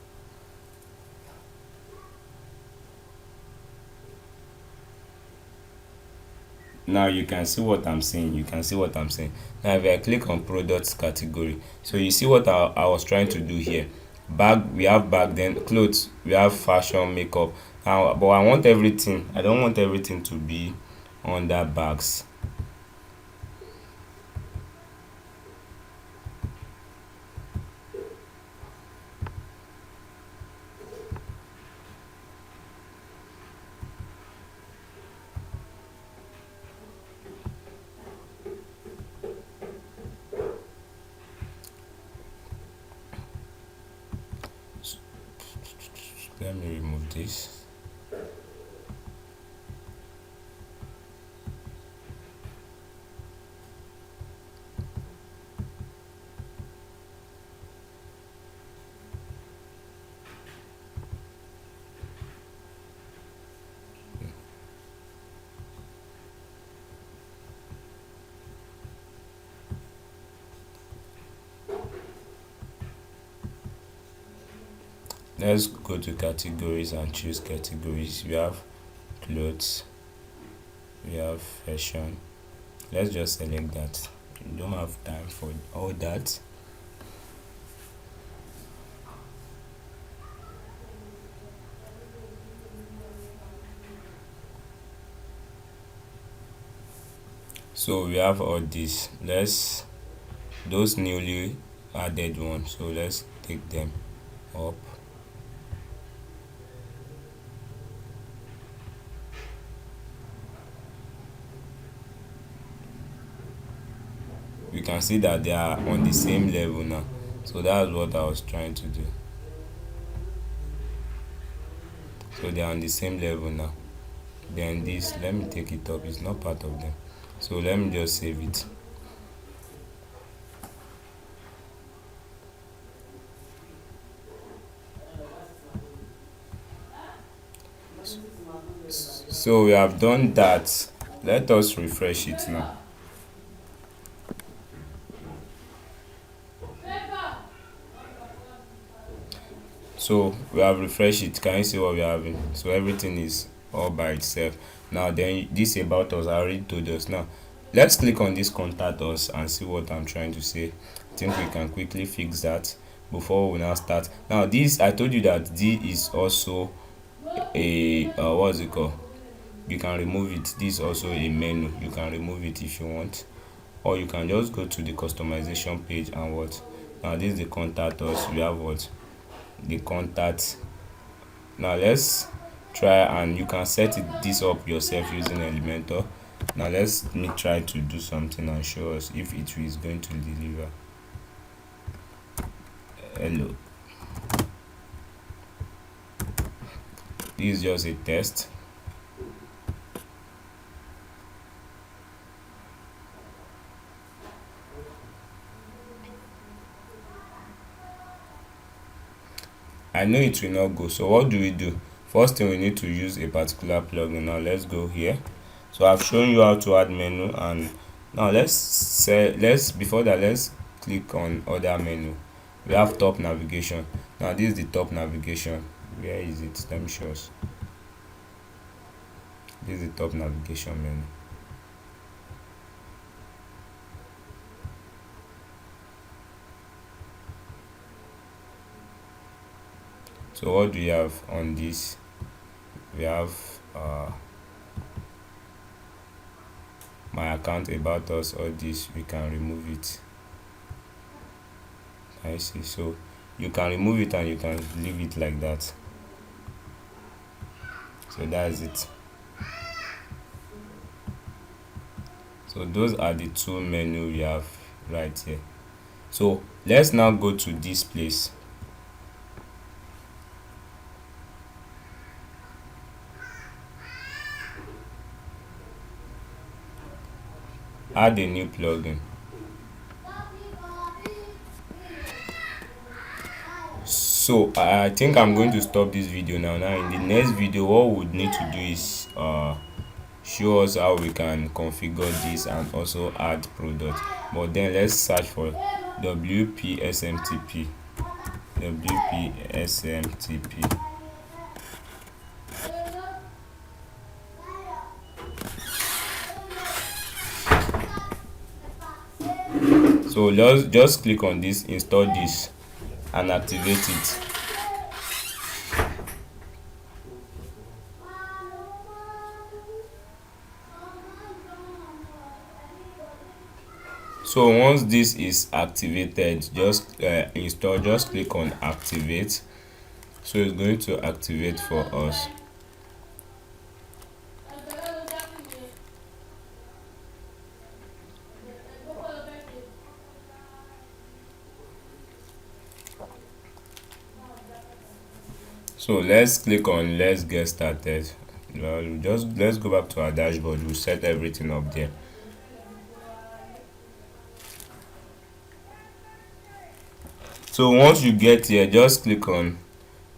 [SPEAKER 1] Now you can see what I'm saying. Now if I click on products category, so you see what I was trying to do here. Bag, we have bag, then clothes, we have fashion, makeup. Now but I want everything, I don't want everything to be under bags. Let me remove this. Let's go to categories and choose categories. We have clothes, we have fashion. Let's just select that. We don't have time for all that. So we have all this. Let's those newly added ones, so let's take them up. We can see that they are on the same level now, so that's what I was trying to do. So they are on the same level now. Then this, let me take it up, it's not part of them, so let me just save it. So we have done that. Let us refresh it now. So we have refreshed it. Can you see what we're having? So everything is all by itself. Now then, this about us, I already told us. Now let's click on this contact us and see what I'm trying to say. I think we can quickly fix that before we now start. Now this, I told you that this is also a what's it called, you can remove it. This is also a menu, you can remove it if you want, or you can just go to the customization page and what. Now this is the contact us. We have what, the contact. Now let's try, and you can set this up yourself using Elementor. Now let's me try to do something and show us if it is going to deliver. Hello, this is just a test. I know it will not go, so what do we do? First thing, we need to use a particular plugin. Now let's go here. So I've shown you how to add menu, and now let's say, before that, let's click on other menu. We have top navigation. Now this is the top navigation. Where is it? Let me show us. This is the top navigation menu. So what do we have on this? We have my account, about us, all this. We can remove it. I see. So you can remove it and you can leave it like that. So that's it. So those are the two menu we have right here. So let's now go to this place. Add a new plugin. So I think I'm going to stop this video now. In the next video, what we would need to do is show us how we can configure this and also add product. But then let's search for WPSMTP. So let's just click on this, install this and activate it. So once this is activated, just install, just click on activate. So it's going to activate for us. So let's click on let's get started. Just let's go back to our dashboard. We'll set everything up there. So once you get here, just click on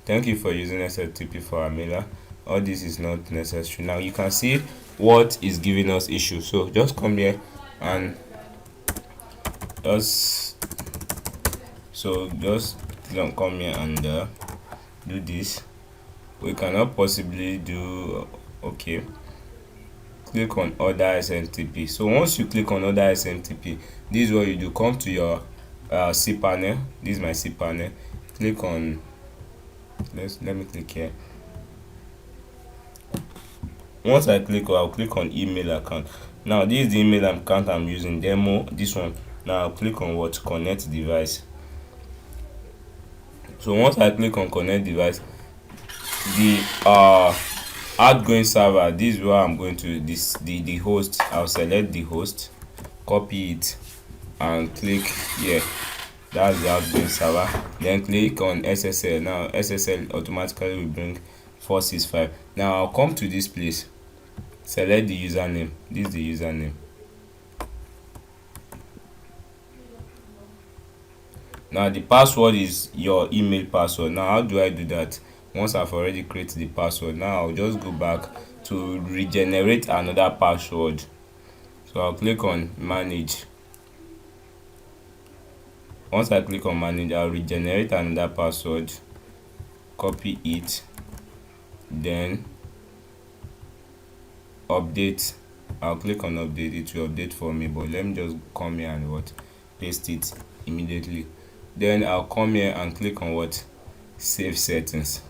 [SPEAKER 1] thank you for using SFTP for our mailer. All this is not necessary. Now you can see what is giving us issue. So just come here and just come here and do this. We cannot possibly do okay. Click on other SMTP. So once you click on other SMTP, this is what you do. Come to your cPanel. This is my cPanel. Click on let me click here. Once I click, I'll click on email account. Now this is the email account I'm using, demo, this one. Now I'll click on what, connect device. So once I click on connect device, the outgoing server, this is where I'm going to, this the host. I'll select the host, copy it and click here. That's the outgoing server. Then click on SSL. Now SSL automatically will bring 465. Now I'll come to this place, select the username. This is the username. Now the password is your email password. Now how do I do that? Once I've already created the password, now I'll just go back to regenerate another password. So I'll click on manage. Once I click on manage, I'll regenerate another password, copy it, then update. I'll click on update. It will update for me, but let me just come here and what, paste it immediately. Then I'll come here and click on what, save settings.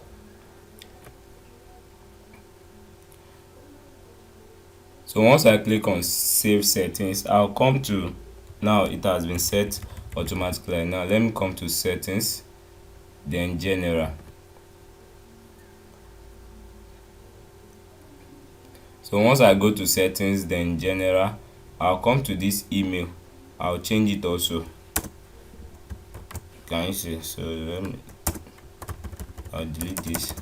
[SPEAKER 1] So once I click on save settings, I'll come to, now it has been set automatically. Now let me come to settings, then general. So once I go to settings, then general, I'll come to this email. I'll change it also. Can you see? So I'll delete this.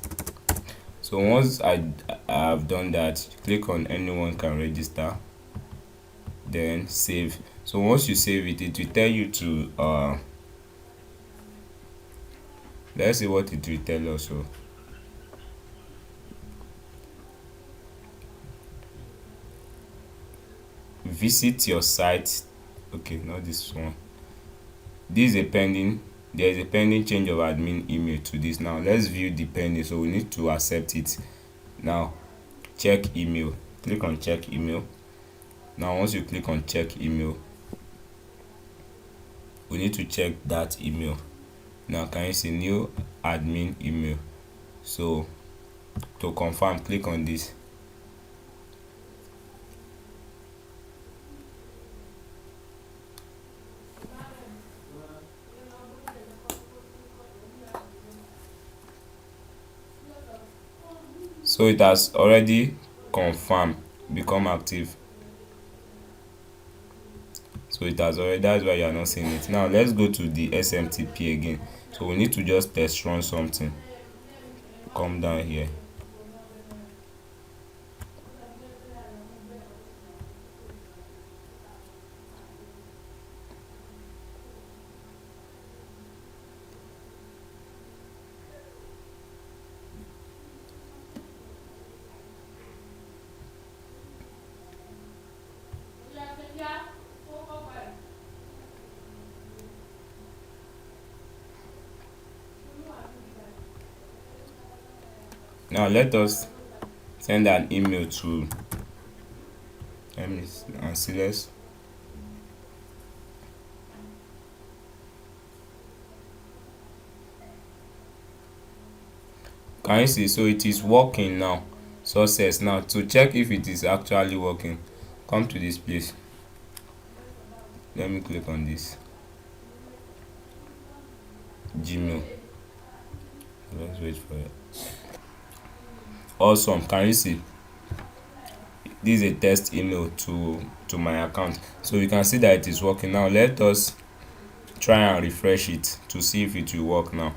[SPEAKER 1] So once I have done that, click on anyone can register, then save. So once you save it, it will tell you to let's see what it will tell us. So visit your site. Okay, not this one. This is a pending, there is a pending change of admin email to this. Now let's view the pending, so we need to accept it. Now check email, click on check email. Now once you click on check email, we need to check that email. Now can you see new admin email? So to confirm, click on this. So it has already confirmed, become active. So it has already, that's why you are not seeing it. Now let's go to the SMTP again. So we need to just test run something. Come down here. Now let us send an email to Silas. Can you see? So it is working now. Success. Now to check if it is actually working, come to this place. Let me click on this Gmail. Let's wait for it. Awesome. Can you see? This is a test email to my account, so you can see that it is working. Now let us try and refresh it to see if it will work now.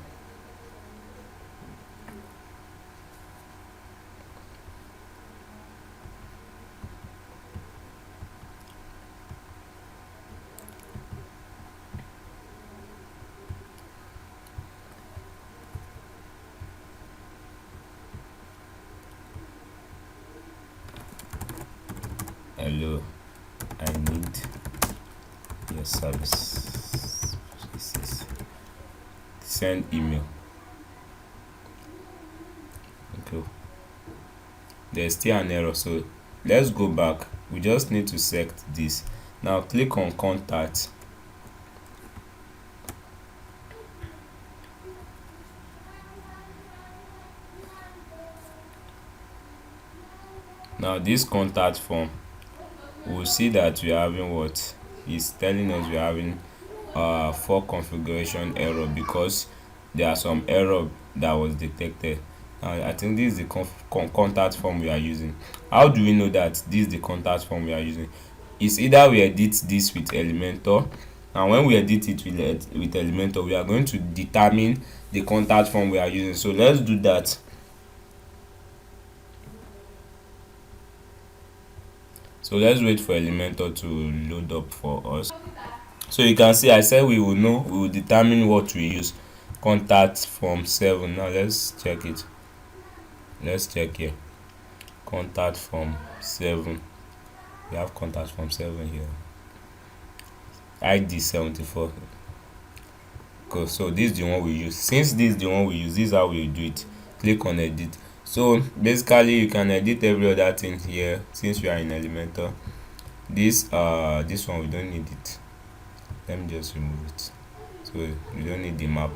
[SPEAKER 1] Hello, I need your service. Send email. Okay, there's still an error, so let's go back. We just need to select this. Now click on contact. Now this contact form, we'll see that we're having what is telling us we're having for configuration error, because there are some error that was detected. I think this is the contact form we are using. How do we know that this is the contact form we are using? It's either we edit this with Elementor, and when we edit it with Elementor, we are going to determine the contact form we are using. So let's do that. So let's wait for Elementor to load up for us. So you can see I said we will determine what we use. Contact form 7. Now let's check it. Let's check here. Contact form 7. We have contact form 7 here. ID 74. Cool. So this is the one we use. Since this is the one we use, this is how we do it. Click on edit. So basically you can edit every other thing here since we are in Elementor. This one we don't need it. Let me just remove it. So we don't need the map.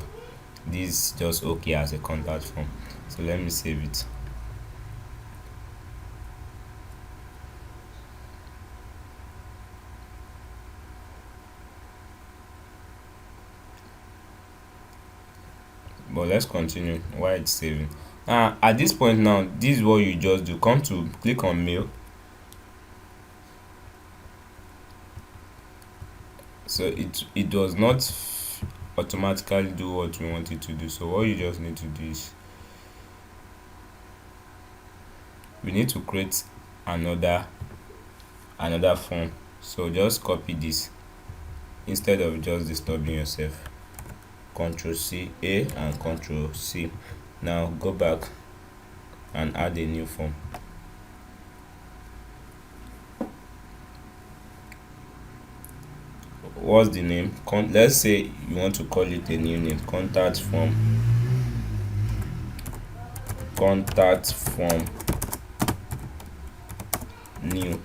[SPEAKER 1] This is just okay as a contact form. So let me save it. But let's continue while it's saving. At this point now, this is what you just do. Come to click on mail. So it does not automatically do what we want it to do. So what you just need to do is we need to create another form. So just copy this instead of just disturbing yourself. Ctrl C A and Ctrl C. Now go back and add a new form. What's the name? Let's say you want to call it a new name. Contact form new.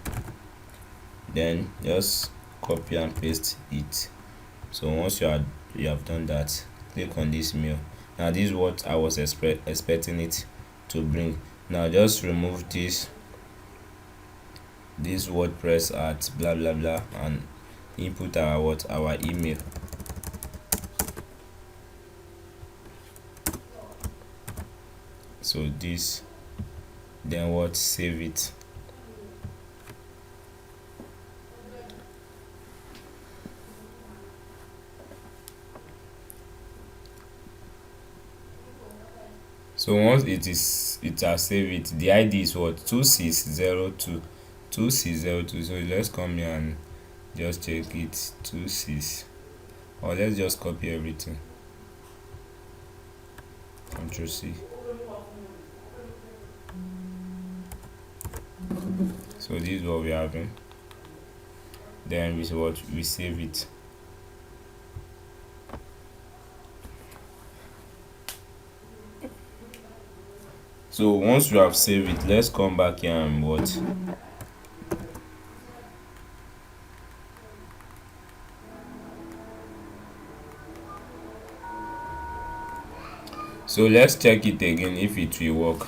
[SPEAKER 1] Then just copy and paste it. So once you have done that, click on this mail. Now this is what I was expecting it to bring. Now just remove this WordPress at blah blah blah and input our email. So this, then what, save it. So once it has saved it, the ID is what, 2602. So let's come here and just check it. 26, or let's just copy everything. Ctrl C. So this is what we're having. Then we save it. So once you have saved it, let's come back here and what? So let's check it again if it will work.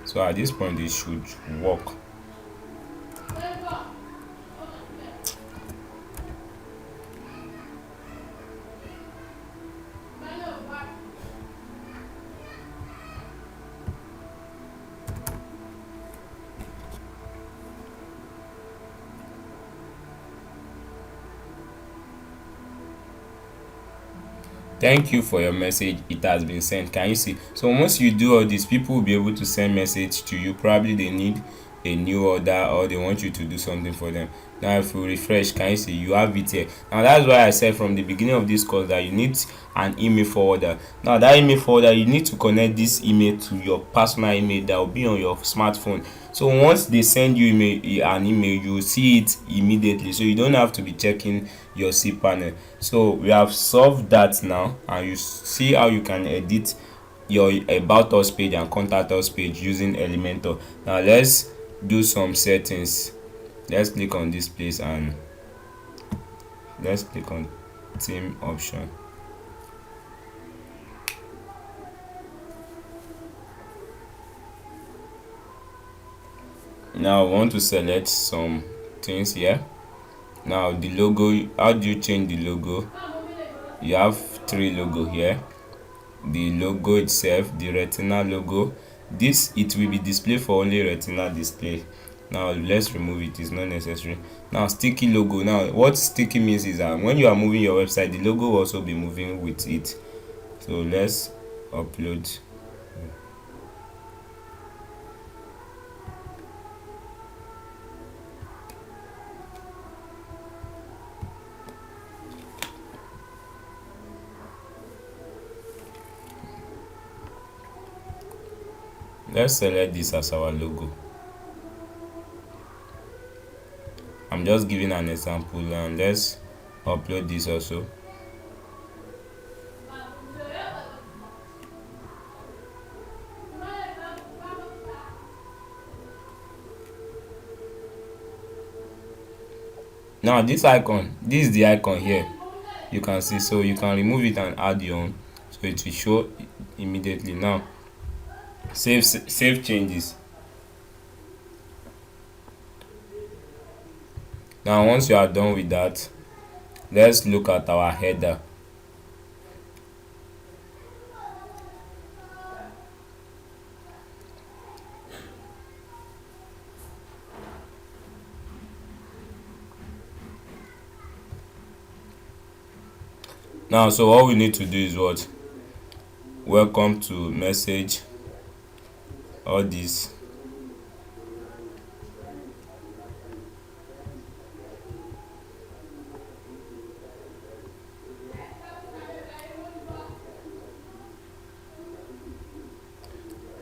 [SPEAKER 1] So at this point it should work. Thank you for your message. It has been sent. Can you see? So once you do all this, people will be able to send message to you. Probably they need a new order or they want you to do something for them. Now if you refresh, can you see you have it here? Now that's why I said from the beginning of this course that you need an email forwarder. Now that email forwarder, you need to connect this email to your personal email that will be on your smartphone. So once they send you an email, you will see it immediately. So you don't have to be checking your cPanel. So we have solved that now, and you see how you can edit your about us page and contact us page using Elementor. Now let's do some settings. Let's click on this place and let's click on theme option. Now I want to select some things here. Now the logo, how do you change the logo? You have three logo here. The logo itself, the retina logo, this it will be displayed for only retina display. Now let's remove it, it's not necessary. Now sticky logo. Now what sticky means is that when you are moving your website, the logo will also be moving with it. So let's upload. Let's select this as our logo. I'm just giving an example, and let's upload this also. Now this icon, this is the icon here, you can see. So you can remove it and add your own, so it will show immediately. Now save changes. Now once you are done with that, let's look at our header. Now so all we need to do is what? Welcome to message, all this.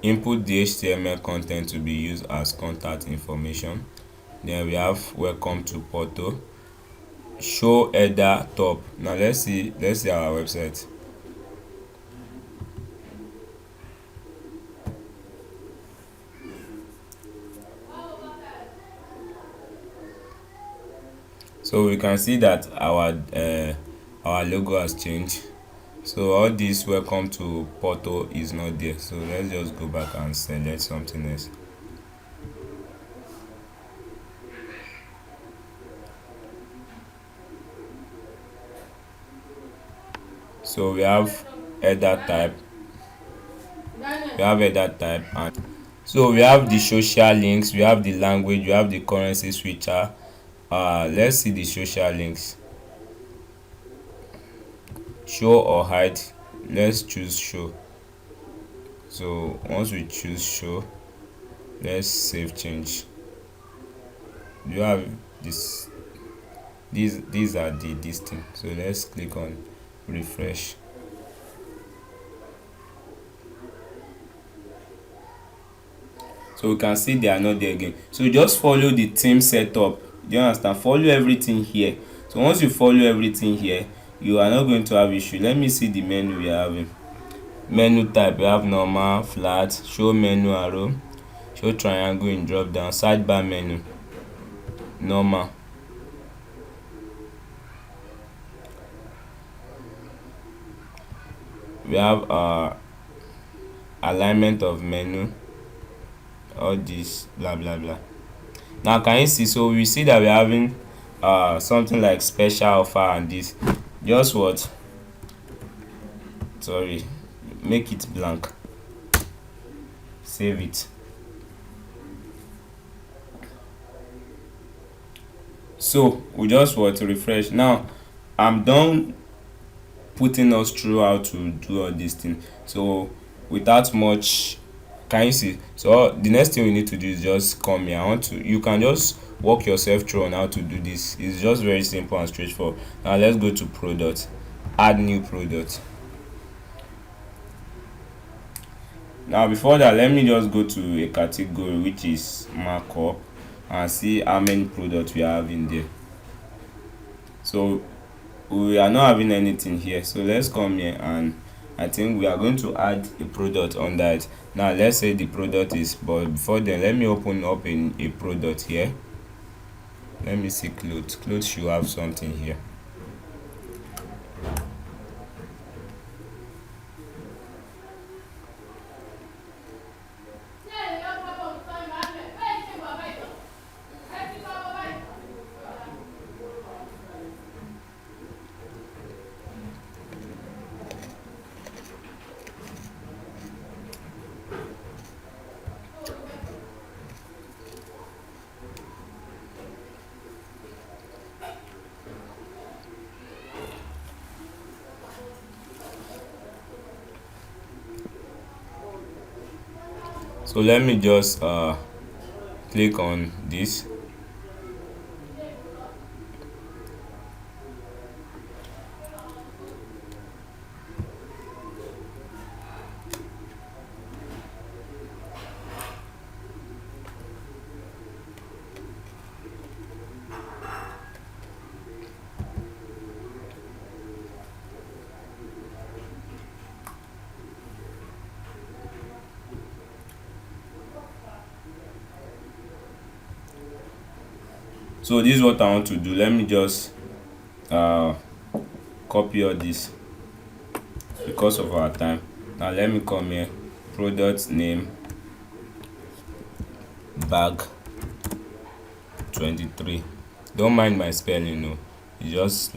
[SPEAKER 1] Input the HTML content to be used as contact information. Then we have welcome to portal. Show header top. Now let's see our website. So we can see that our logo has changed. So all this welcome to portal is not there. So let's just go back and select something else. So we have header type. And so we have the social links, we have the language, we have the currency switcher. Let's see the social links. Show or hide. Let's choose show. So once we choose show, let's save change. You have this, these are the this thing. So let's click on refresh. So we can see they are not there again. So just follow the theme setup. Do you understand? Follow everything here. So once you follow everything here, you are not going to have issue. Let me see the menu we are having. Menu type, we have normal, flat, show menu arrow, show triangle in drop down, sidebar menu, normal. We have alignment of menu, all this blah blah blah. Now can you see? So we see that we're having something like special offer, and this just what, sorry, make it blank, save it. So we just want to refresh. Now I'm done putting us through how to do all these things. So without much, can you see? So the next thing we need to do is just come here. You can just walk yourself through on how to do this. It's just very simple and straightforward. Now let's go to product, add new product. Now before that, let me just go to a category which is markup and see how many products we have in there. So we are not having anything here, so let's come here, and I think we are going to add a product on that. Now let's say the product is, but before then let me open up in a product here. Let me see clothes should have something here. So let me just click on this. So this is what I want to do. Let me just copy all this because of our time. Now let me come here, product name, bag 23. Don't mind my spelling, no. You just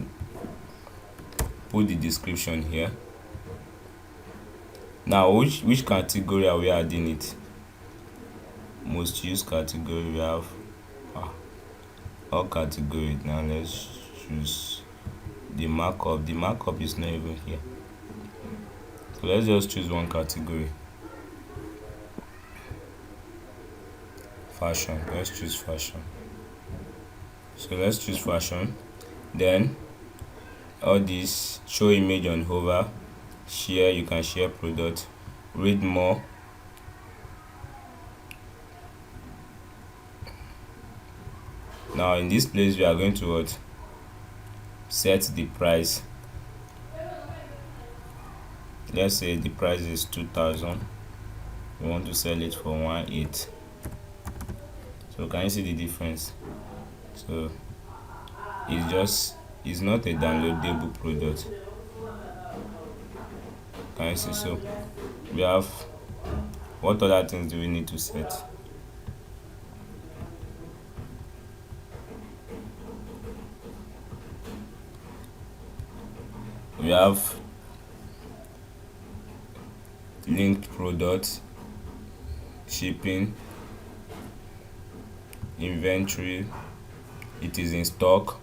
[SPEAKER 1] put the description here. Now which category are we adding it? Most used category. We have all categories. Now let's choose the markup. The markup is not even here, so let's just choose one category. Fashion. Let's choose fashion. So let's choose fashion. Then all this, show image on hover, share, you can share product, read more. Now in this place we are going to what? Set the price. Let's say the price is 2,000. We want to sell it for 1,800. So can you see the difference? So it's not a downloadable product. Can you see? So we have, what other things do we need to set? We have linked products, shipping, inventory, it is in stock,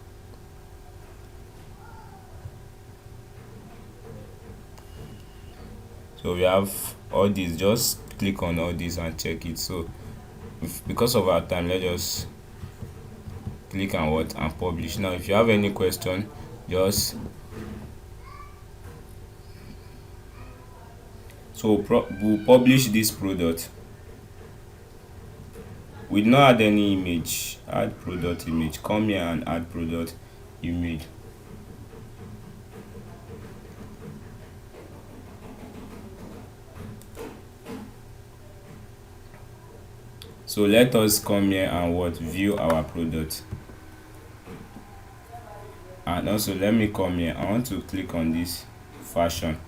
[SPEAKER 1] so we have all these. Just click on all these and check it. So because of our time, let's just click on what and publish. Now if you have any question, just we'll publish this product. We did not add any image. Add product image. Come here and add product image. So let us come here and what? View our product. And also let me come here. I want to click on this fashion.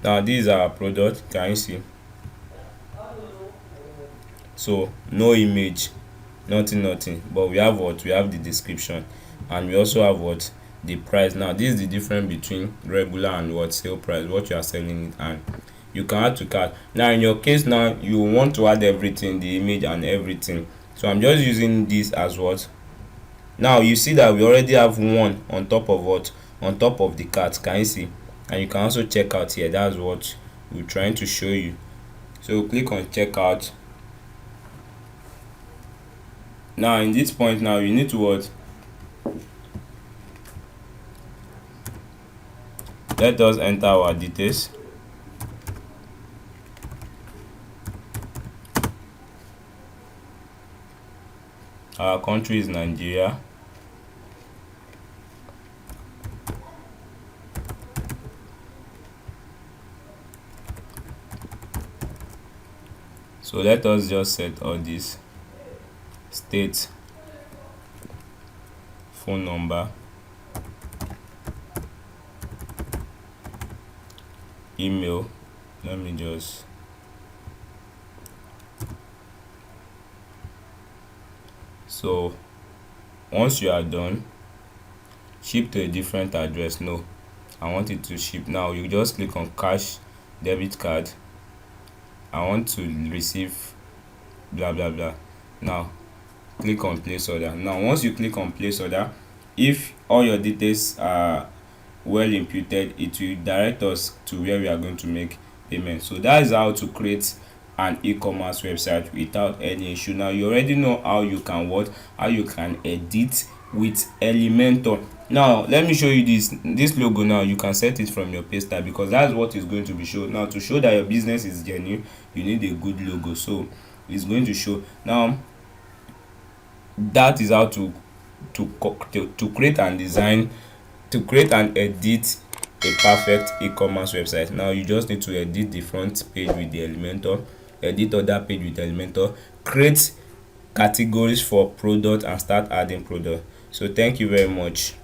[SPEAKER 1] Now this is our product. Can you see? So no image, nothing, but we have what? We have the description, and we also have what? The price. Now this is the difference between regular and what? Sale price, what you are selling it. And you can add to cart. Now in your case, now you want to add everything, the image and everything. So I'm just using this as what? Now you see that we already have one on top of what? On top of the cart. Can you see? And you can also check out here. That's what we're trying to show you. So click on checkout. Now in this point, now you need to what? Let us enter our details. Our country is Nigeria. So let us just set all this. State, phone number, email, let me just so once you are done, ship to a different address. No, I want it to ship. Now you just click on cash debit card. I want to receive blah blah blah. Now click on place order. Now once you click on place order, if all your details are well imputed, it will direct us to where we are going to make payment. So that is how to create an e-commerce website without any issue. Now you already know how you can edit with Elementor. Now let me show you this logo. Now you can set it from your page type, because that's what is going to be shown. Now to show that your business is genuine, you need a good logo, so it's going to show. Now that is how to create and design, to create and edit a perfect e-commerce website. Now you just need to edit the front page with the Elementor, edit other page with Elementor, create categories for product, and start adding product. So thank you very much.